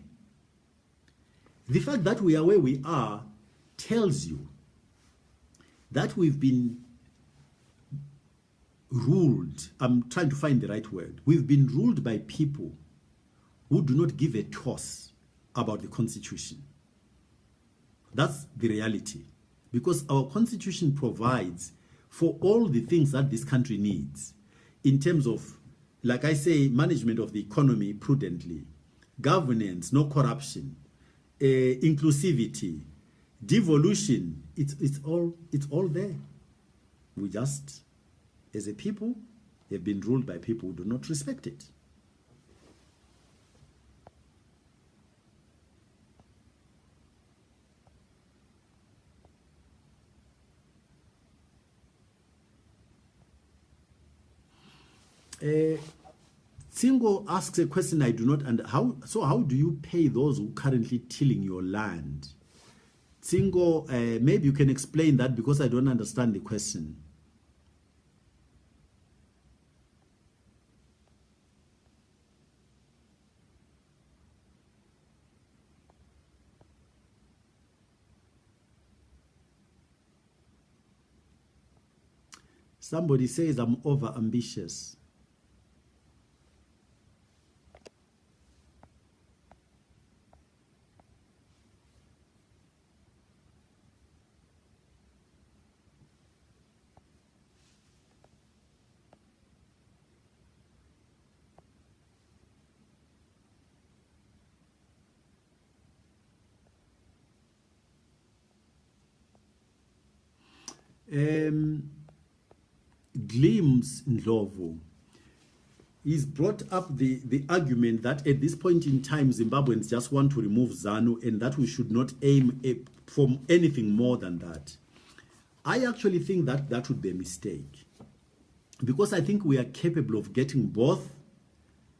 The fact that we are where we are tells you that we've been ruled. I'm trying to find the right word. We've been ruled by people who do not give a toss about the constitution. That's the reality. Because our constitution provides for all the things that this country needs in terms of, like I say, management of the economy prudently, governance, no corruption, inclusivity, devolution. It's all there. We just, as a people, have been ruled by people who do not respect it. Singo asks a question I do not understand. How do you pay those who currently tilling your land? Singo, maybe you can explain that because I don't understand the question. Somebody says I'm over ambitious. Glimpse Ndlovu, he's brought up the argument that at this point in time Zimbabweans just want to remove ZANU and that we should not aim for anything more than that. I actually think that that would be a mistake, because I think we are capable of getting both,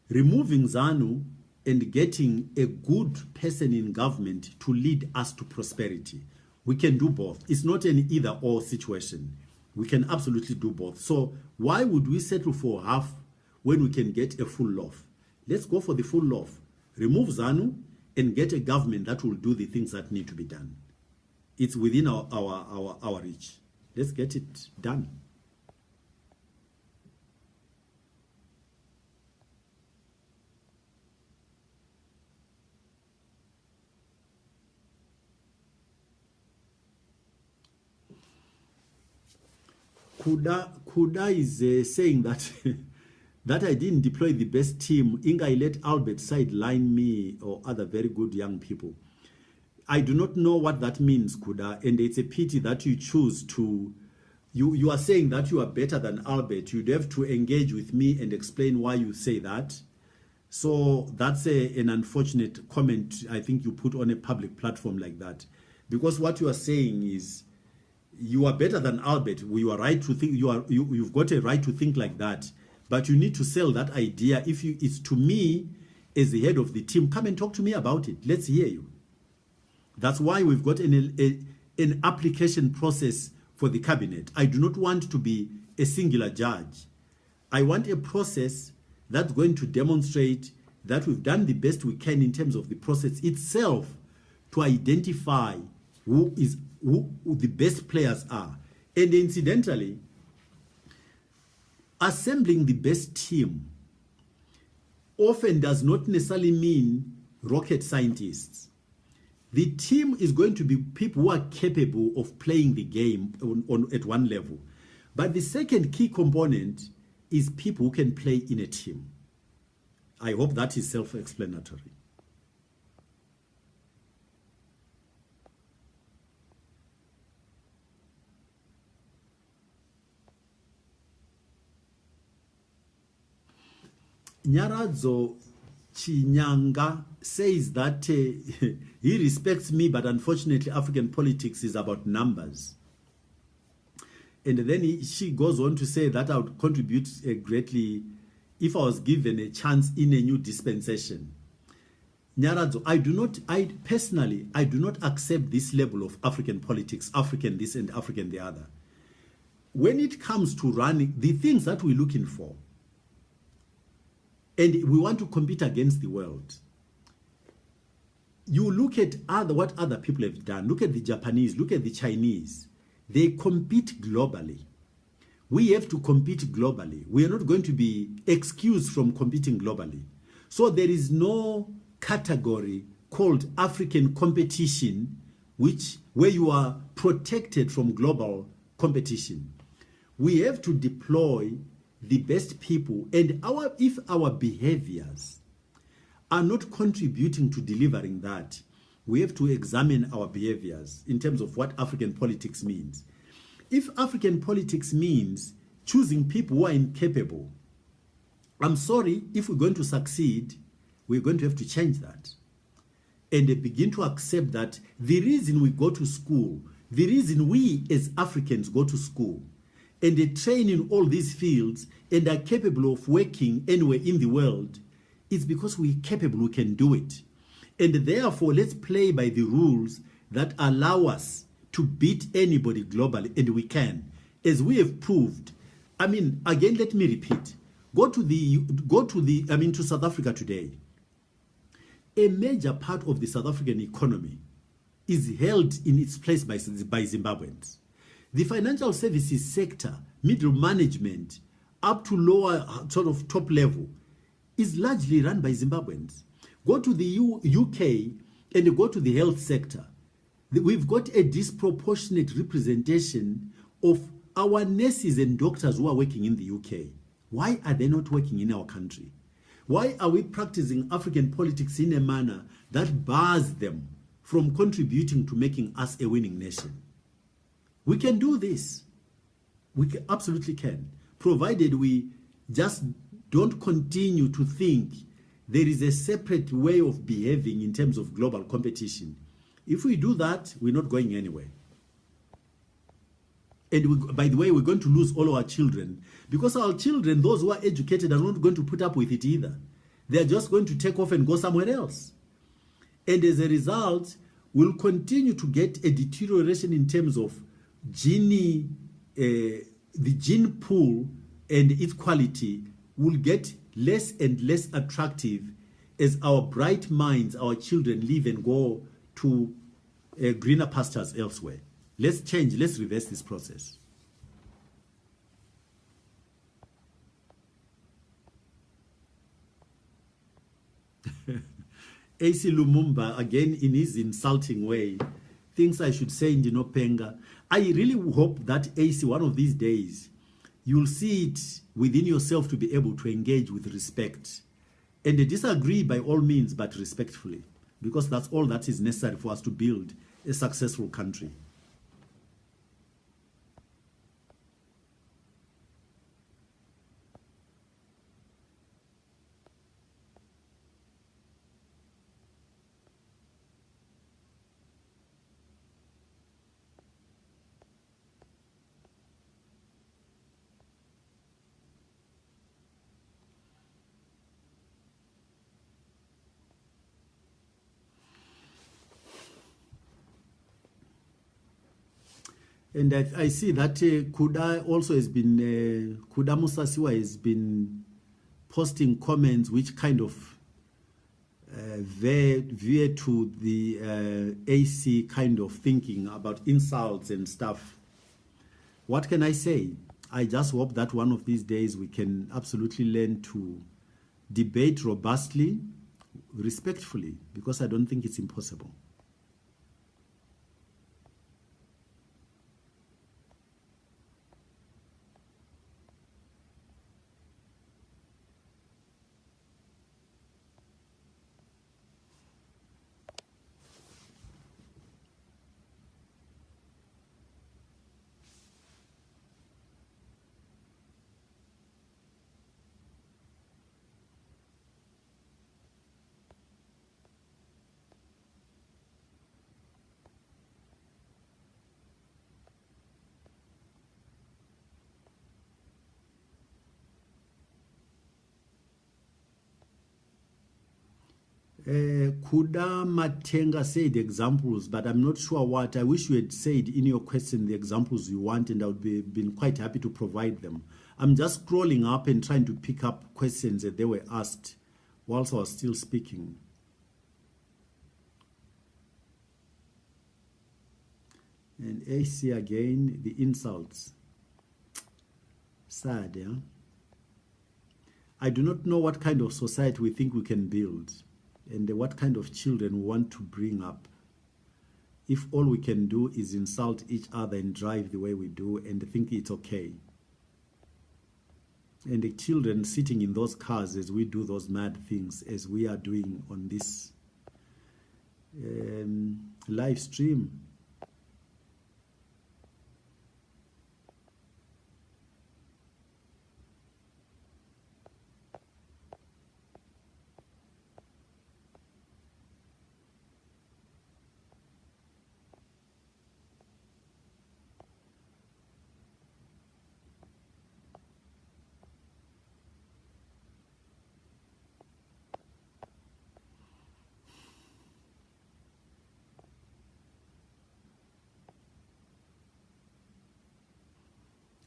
removing ZANU and getting a good person in government to lead us to prosperity. We can do both. It's not an either-or situation. We can absolutely do both. So why would we settle for half when we can get a full loaf? Let's go for the full loaf. Remove ZANU and get a government that will do the things that need to be done. It's within our reach. Let's get it done. Kuda is saying that that I didn't deploy the best team. Inga, I let Albert sideline me or other very good young people. I do not know what that means, Kuda, and it's a pity that you choose to. You are saying that you are better than Albert. You'd have to engage with me and explain why you say that. So that's an unfortunate comment. I think you put on a public platform like that, because what you are saying is, you are better than Albert. You are right to think. You've got a right to think like that, but you need to sell that idea. If it's to me as the head of the team, come and talk to me about it. Let's hear you. That's why we've got an application process for the cabinet. I do not want to be a singular judge. I want a process that's going to demonstrate that we've done the best we can in terms of the process itself to identify who the best players are. And incidentally, assembling the best team often does not necessarily mean rocket scientists. The team is going to be people who are capable of playing the game at one level. But the second key component is people who can play in a team. I hope that is self-explanatory. Nyaradzo Chinyanga says that he respects me, but unfortunately African politics is about numbers. And then she goes on to say that I would contribute greatly if I was given a chance in a new dispensation. Nyaradzo, I do not accept this level of African politics, African this and African the other. When it comes to running, the things that we're looking for, and we want to compete against the world, you look at what other people have done. Look at the Japanese, look at the Chinese. They compete globally. We have to compete globally. We are not going to be excused from competing globally. So there is no category called African competition where you are protected from global competition. We have to deploy the best people, and if our behaviors are not contributing to delivering that, we have to examine our behaviors in terms of what African politics means. If African politics means choosing people who are incapable, I'm sorry, if we're going to succeed, we're going to have to change that and begin to accept that the reason we go to school, the reason we as Africans go to school and they train in all these fields and are capable of working anywhere in the world, is because we're capable, we can do it. And therefore, let's play by the rules that allow us to beat anybody globally, and we can, as we have proved. I mean, again, let me repeat. Go to South Africa today. A major part of the South African economy is held in its place by Zimbabweans. The financial services sector, middle management, up to lower sort of top level, is largely run by Zimbabweans. Go to the UK and go to the health sector. We've got a disproportionate representation of our nurses and doctors who are working in the UK. Why are they not working in our country? Why are we practicing African politics in a manner that bars them from contributing to making us a winning nation? We can do this. We absolutely can, provided we just don't continue to think there is a separate way of behaving in terms of global competition. If we do that, we're not going anywhere. And by the way, we're going to lose all our children, because our children, those who are educated, are not going to put up with it either. They're just going to take off and go somewhere else. And as a result, we'll continue to get a deterioration in terms of the gene pool, and its quality will get less and less attractive as our bright minds, our children, leave and go to greener pastures elsewhere. Let's change, let's reverse this process. AC Lumumba, again in his insulting way, thinks I should say Ndinopenga. I really hope that AC, one of these days, you'll see it within yourself to be able to engage with respect and disagree by all means, but respectfully, because that's all that is necessary for us to build a successful country. And I see that Kuda also has been, Kuda Musasiwa has been posting comments which kind of veer to the AC kind of thinking about insults and stuff. What can I say? I just hope that one of these days we can absolutely learn to debate robustly, respectfully, because I don't think it's impossible. Kuda Matenga said examples, but I'm not sure what. I wish you had said in your question the examples you want, and I would be been quite happy to provide them. I'm just scrolling up and trying to pick up questions that they were asked whilst I was still speaking. And AC again, the insults. Sad, yeah? I do not know what kind of society we think we can build and what kind of children we want to bring up if all we can do is insult each other and drive the way we do and think it's okay. And the children sitting in those cars as we do those mad things as we are doing on this live stream.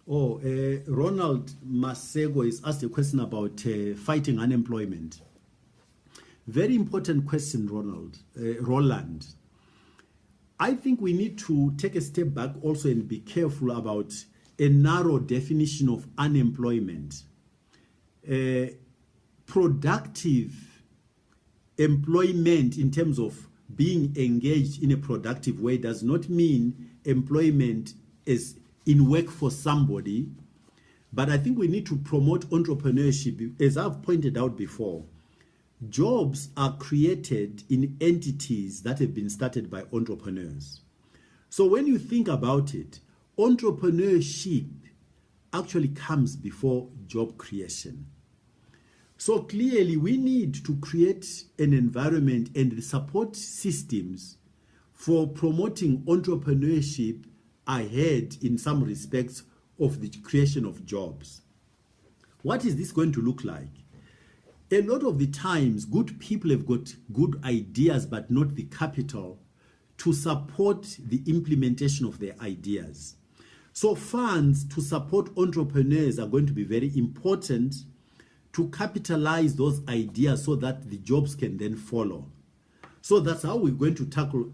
Oh, Ronald Masego is asked a question about fighting unemployment. Very important question, Roland. I think we need to take a step back also and be careful about a narrow definition of unemployment. Productive employment in terms of being engaged in a productive way does not mean employment is in work for somebody, but I think we need to promote entrepreneurship. As I've pointed out before, jobs are created in entities that have been started by entrepreneurs. So when you think about it, entrepreneurship actually comes before job creation. So clearly we need to create an environment and support systems for promoting entrepreneurship ahead in some respects of the creation of jobs. What is this going to look like? A lot of the times, good people have got good ideas but not the capital to support the implementation of their ideas. So funds to support entrepreneurs are going to be very important to capitalize those ideas so that the jobs can then follow. So that's how we're going to tackle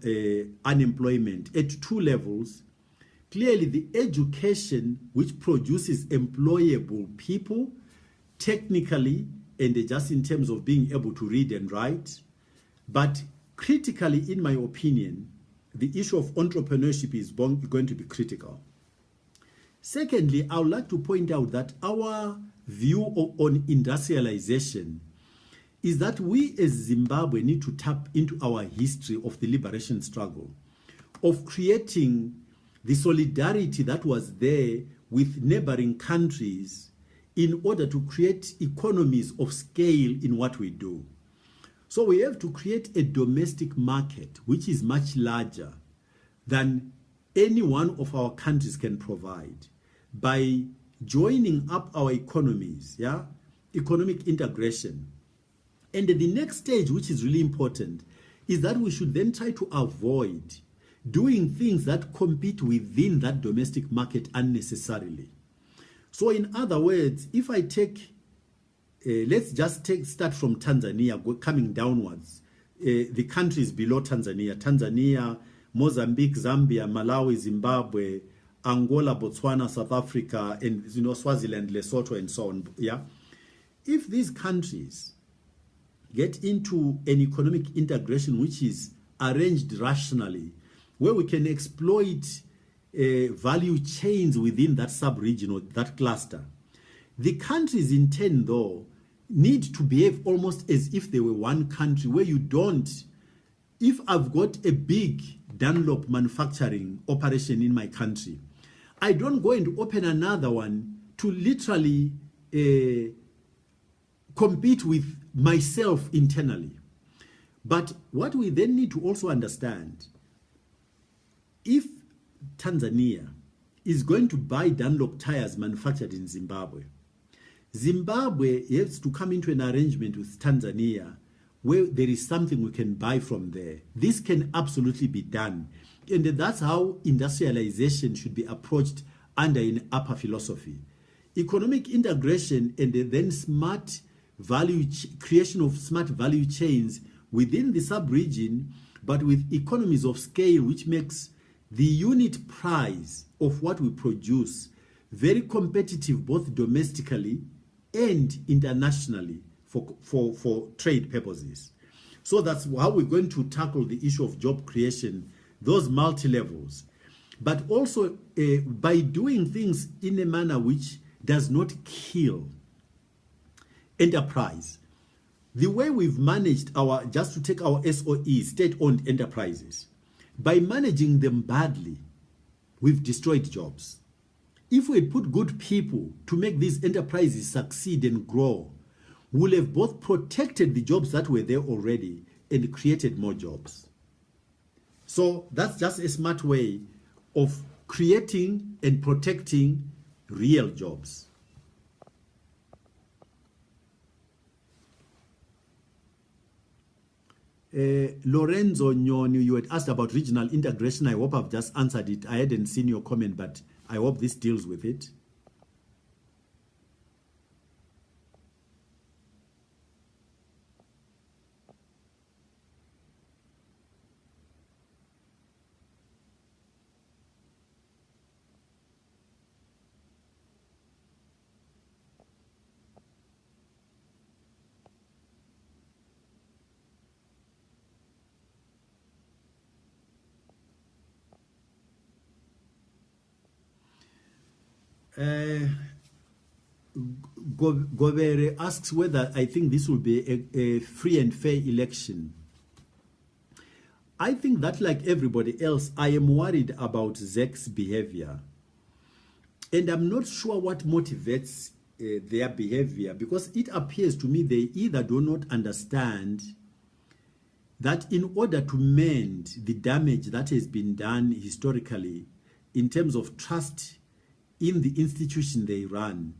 unemployment at two levels. Clearly, the education which produces employable people, technically, and just in terms of being able to read and write. But critically, in my opinion, the issue of entrepreneurship is going to be critical. Secondly, I would like to point out that our view on industrialization is that we as Zimbabwe need to tap into our history of the liberation struggle, of creating the solidarity that was there with neighboring countries in order to create economies of scale in what we do. So we have to create a domestic market which is much larger than any one of our countries can provide by joining up our economies, economic integration. And the next stage, which is really important, is that we should then try to avoid doing things that compete within that domestic market unnecessarily. So in other words, if I take, let's just start from Tanzania, coming downwards, the countries below Tanzania, Mozambique, Zambia, Malawi, Zimbabwe, Angola, Botswana, South Africa, and Swaziland, Lesotho, and so on. If these countries get into an economic integration which is arranged rationally, where we can exploit value chains within that sub-region or that cluster, the countries in turn, though, need to behave almost as if they were one country, where you don't, if I've got a big Dunlop manufacturing operation in my country, I don't go and open another one to literally compete with myself internally. But what we then need to also understand, if Tanzania is going to buy Dunlop tires manufactured in Zimbabwe, Zimbabwe has to come into an arrangement with Tanzania where there is something we can buy from there. This can absolutely be done. And that's how industrialization should be approached under an APA philosophy. Economic integration and then smart creation of smart value chains within the sub-region, but with economies of scale, which makes the unit price of what we produce very competitive both domestically and internationally for trade purposes. So that's how we're going to tackle the issue of job creation, those multi-levels, but also by doing things in a manner which does not kill enterprise. The way we've managed just to take our SOEs, state-owned enterprises, by managing them badly, we've destroyed jobs. If we had put good people to make these enterprises succeed and grow, we'll have both protected the jobs that were there already and created more jobs. So that's just a smart way of creating and protecting real jobs. Lorenzo Nyoni, you had asked about regional integration. I hope I've just answered it. I hadn't seen your comment, but I hope this deals with it. Govere asks whether I think this will be a free and fair election. I think that, like everybody else, I am worried about ZEC's behavior. And I'm not sure what motivates their behavior, because it appears to me they either do not understand that in order to mend the damage that has been done historically in terms of trust in the institution they run,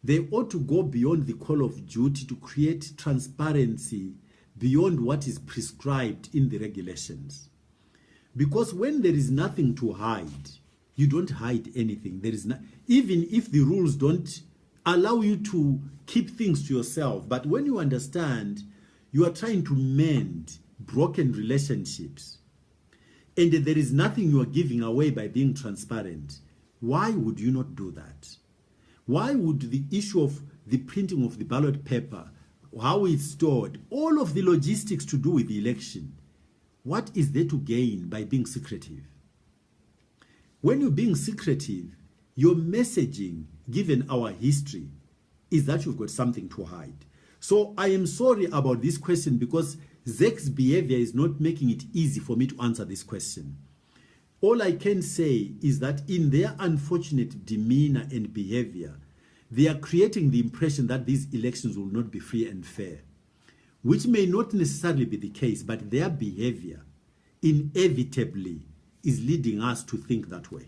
they ought to go beyond the call of duty to create transparency beyond what is prescribed in the regulations. Because when there is nothing to hide, you don't hide anything. There is even if the rules don't allow you to keep things to yourself, but when you understand you are trying to mend broken relationships and there is nothing you are giving away by being transparent, why would you not do that? Why would the issue of the printing of the ballot paper, how it's stored, all of the logistics to do with the election, what is there to gain by being secretive? When you're being secretive, your messaging, given our history, is that you've got something to hide. So I am sorry about this question, because ZEC's behavior is not making it easy for me to answer this question. All I can say is that in their unfortunate demeanor and behavior, they are creating the impression that these elections will not be free and fair, which may not necessarily be the case, but their behavior inevitably is leading us to think that way.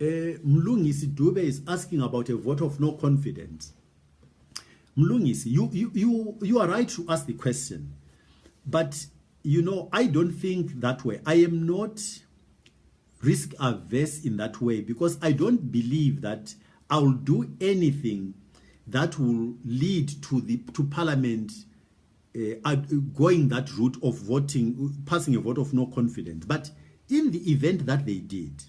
Mlungisi Dube is asking about a vote of no confidence. Mlungisi, you are right to ask the question, but I don't think that way. I am not risk averse in that way, because I don't believe that I will do anything that will lead to Parliament going that route of passing a vote of no confidence. But in the event that they did,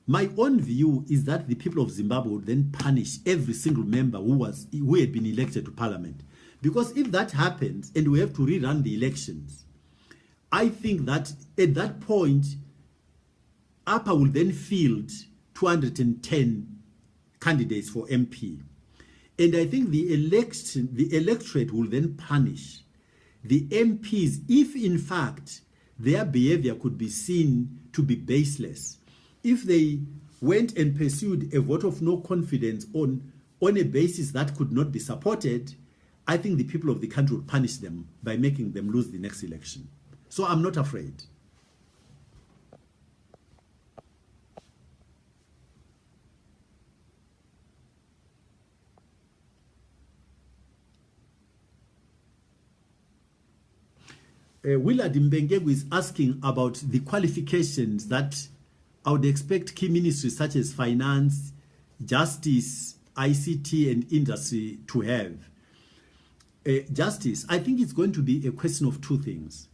my own view is that the people of Zimbabwe would then punish every single member who had been elected to Parliament. Because if that happens and we have to rerun the elections, I think that at that point, APA will then field 210 candidates for MP. And I think the electorate will then punish the MPs if, in fact, their behavior could be seen to be baseless. If they went and pursued a vote of no confidence on on a basis that could not be supported, I think the people of the country would punish them by making them lose the next election. So I'm not afraid. Willard Mbengegu is asking about the qualifications that I would expect key ministries such as finance, justice, ICT, and industry to have. Justice, I think it's going to be a question of two things.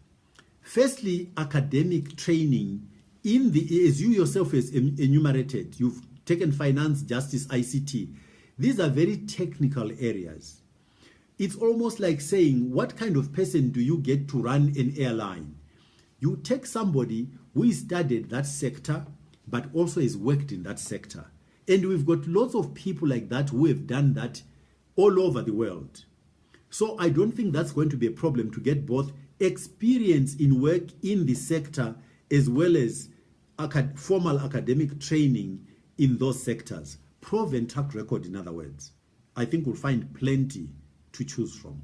Firstly, academic training in the, as you yourself has enumerated, you've taken finance, justice, ICT. These are very technical areas. It's almost like saying, what kind of person do you get to run an airline? You take somebody who studied that sector, but also has worked in that sector. And we've got lots of people like that who have done that all over the world. So I don't think that's going to be a problem to get both experience in work in the sector as well as formal academic training in those sectors. Proven track record, in other words. I think we'll find plenty to choose from.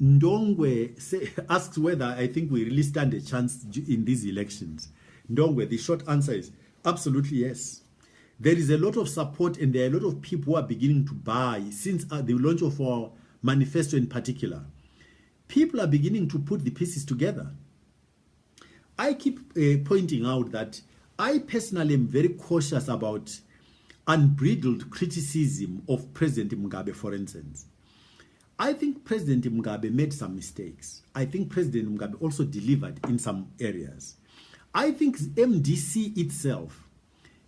Ndongwe asks whether I think we really stand a chance in these elections. Ndongwe, the short answer is absolutely yes. There is a lot of support and there are a lot of people who are beginning to buy since the launch of our manifesto in particular. People are beginning to put the pieces together. I keep pointing out that I personally am very cautious about unbridled criticism of President Mugabe, for instance. I think President Mugabe made some mistakes. I think President Mugabe also delivered in some areas. I think MDC itself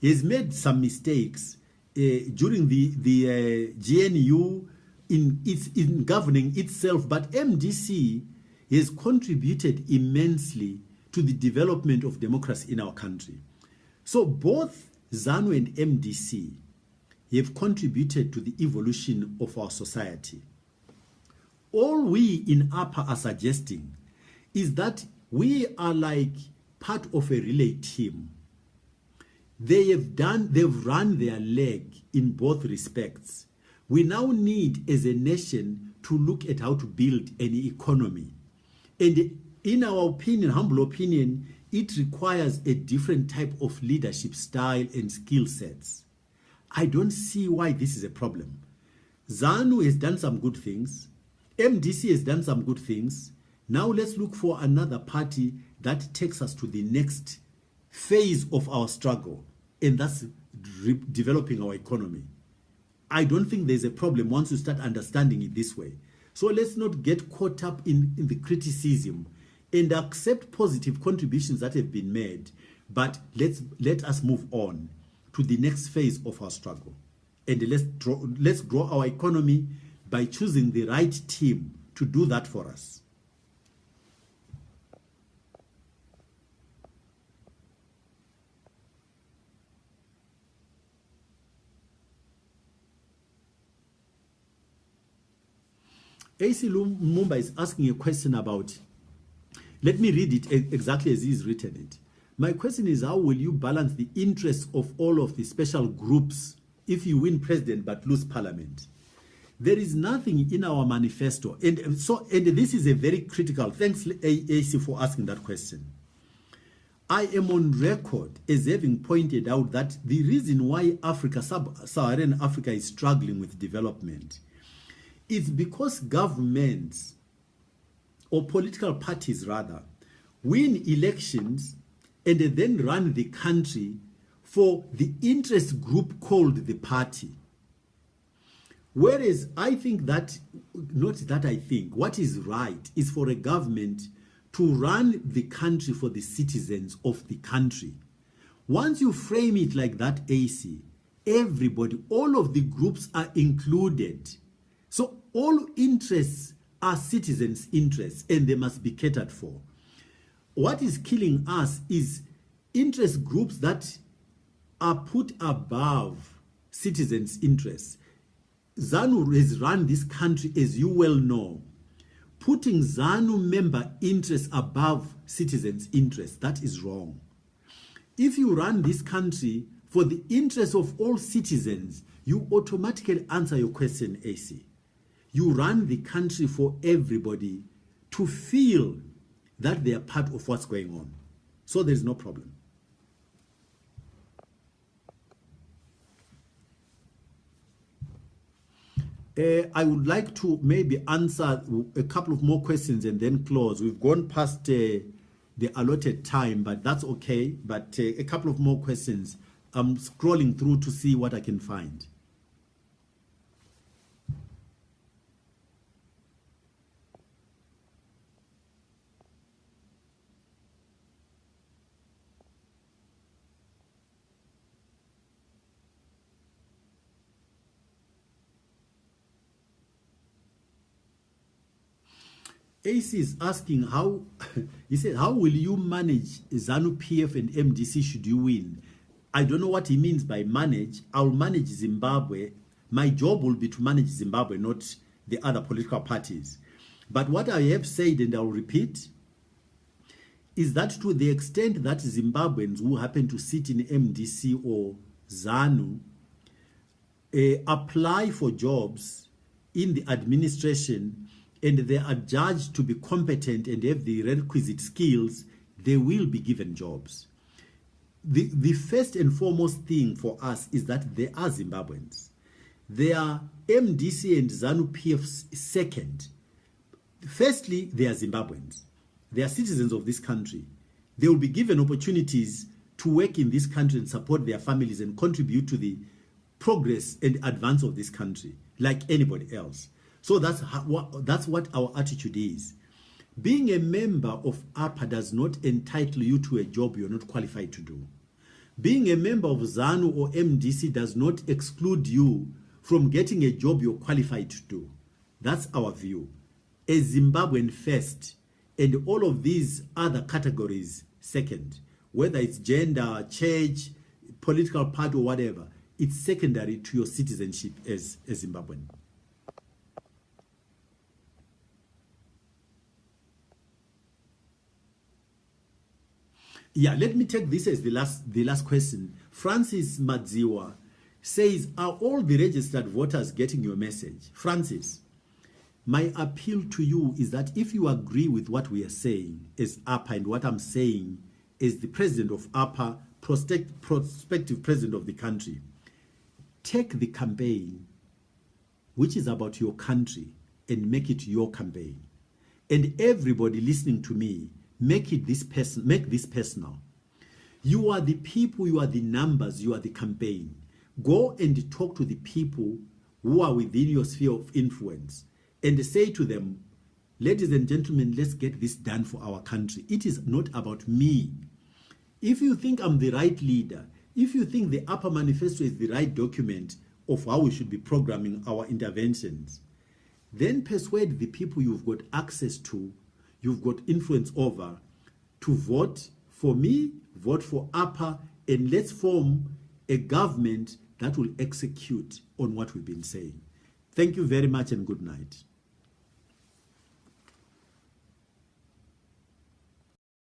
has made some mistakes during the GNU in governing itself, but MDC has contributed immensely to the development of democracy in our country. So both ZANU and MDC have contributed to the evolution of our society. All we in APA are suggesting is that we are like part of a relay team. They've run their leg in both respects. We now need, as a nation, to look at how to build an economy. And in our opinion, humble opinion, it requires a different type of leadership style and skill sets. I don't see why this is a problem. ZANU has done some good things. MDC has done some good things. Now let's look for another party that takes us to the next phase of our struggle, and that's developing our economy. I don't think there's a problem once you start understanding it this way. So let's not get caught up in the criticism and accept positive contributions that have been made, but let us move on to the next phase of our struggle. And let's grow our economy by choosing the right team to do that for us. AC Lumumba is asking a question about, let me read it exactly as he's written it. My question is, how will you balance the interests of all of the special groups if you win president but lose parliament? There is nothing in our manifesto. And this is a very critical, thanks AC for asking that question. I am on record as having pointed out that the reason why Sub-Saharan Africa is struggling with development is because governments, or political parties rather, win elections and then run the country for the interest group called the party. Whereas I think that, not that I think, what is right is for a government to run the country for the citizens of the country. Once you frame it like that, AC, everybody, all of the groups are included. So all interests are citizens' interests and they must be catered for. What is killing us is interest groups that are put above citizens' interests. ZANU has run this country, as you well know, putting ZANU member interests above citizens' interests. That is wrong. If you run this country for the interest of all citizens, you automatically answer your question, AC. You run the country for everybody to feel that they are part of what's going on. So there's no problem. I would like to maybe answer a couple of more questions and then close. We've gone past the allotted time, but that's okay. But a couple of more questions. I'm scrolling through to see what I can find. AC is asking how, he said, how will you manage ZANU PF and MDC should you win? I don't know what he means by manage. I'll manage Zimbabwe. My job will be to manage Zimbabwe, not the other political parties. But what I have said, and I'll repeat, is that to the extent that Zimbabweans who happen to sit in MDC or ZANU apply for jobs in the administration and they are judged to be competent and have the requisite skills, they will be given jobs. The first and foremost thing for us is that they are Zimbabweans. They are MDC and ZANU PF second. Firstly, they are Zimbabweans. They are citizens of this country. They will be given opportunities to work in this country and support their families and contribute to the progress and advance of this country like anybody else. So that's what our attitude is. Being a member of APA does not entitle you to a job you're not qualified to do. Being a member of ZANU or MDC does not exclude you from getting a job you're qualified to do. That's our view. A Zimbabwean first, and all of these other categories second. Whether it's gender, church, political party, or whatever, it's secondary to your citizenship as a Zimbabwean. Yeah, let me take this as the last question. Francis Madziwa says, are all the registered voters getting your message? Francis, my appeal to you is that if you agree with what we are saying as APA and what I'm saying as the president of APA, prospective president of the country, take the campaign, which is about your country, and make it your campaign. And everybody listening to me, make this personal. You are the people, you are the numbers, you are the campaign. Go and talk to the people who are within your sphere of influence and say to them, ladies and gentlemen, let's get this done for our country. It is not about me. If you think I'm the right leader, if you think the APA manifesto is the right document of how we should be programming our interventions, then persuade the people you've got access to, you've got influence over, to vote for me, vote for APA, and let's form a government that will execute on what we've been saying. Thank you very much and good night.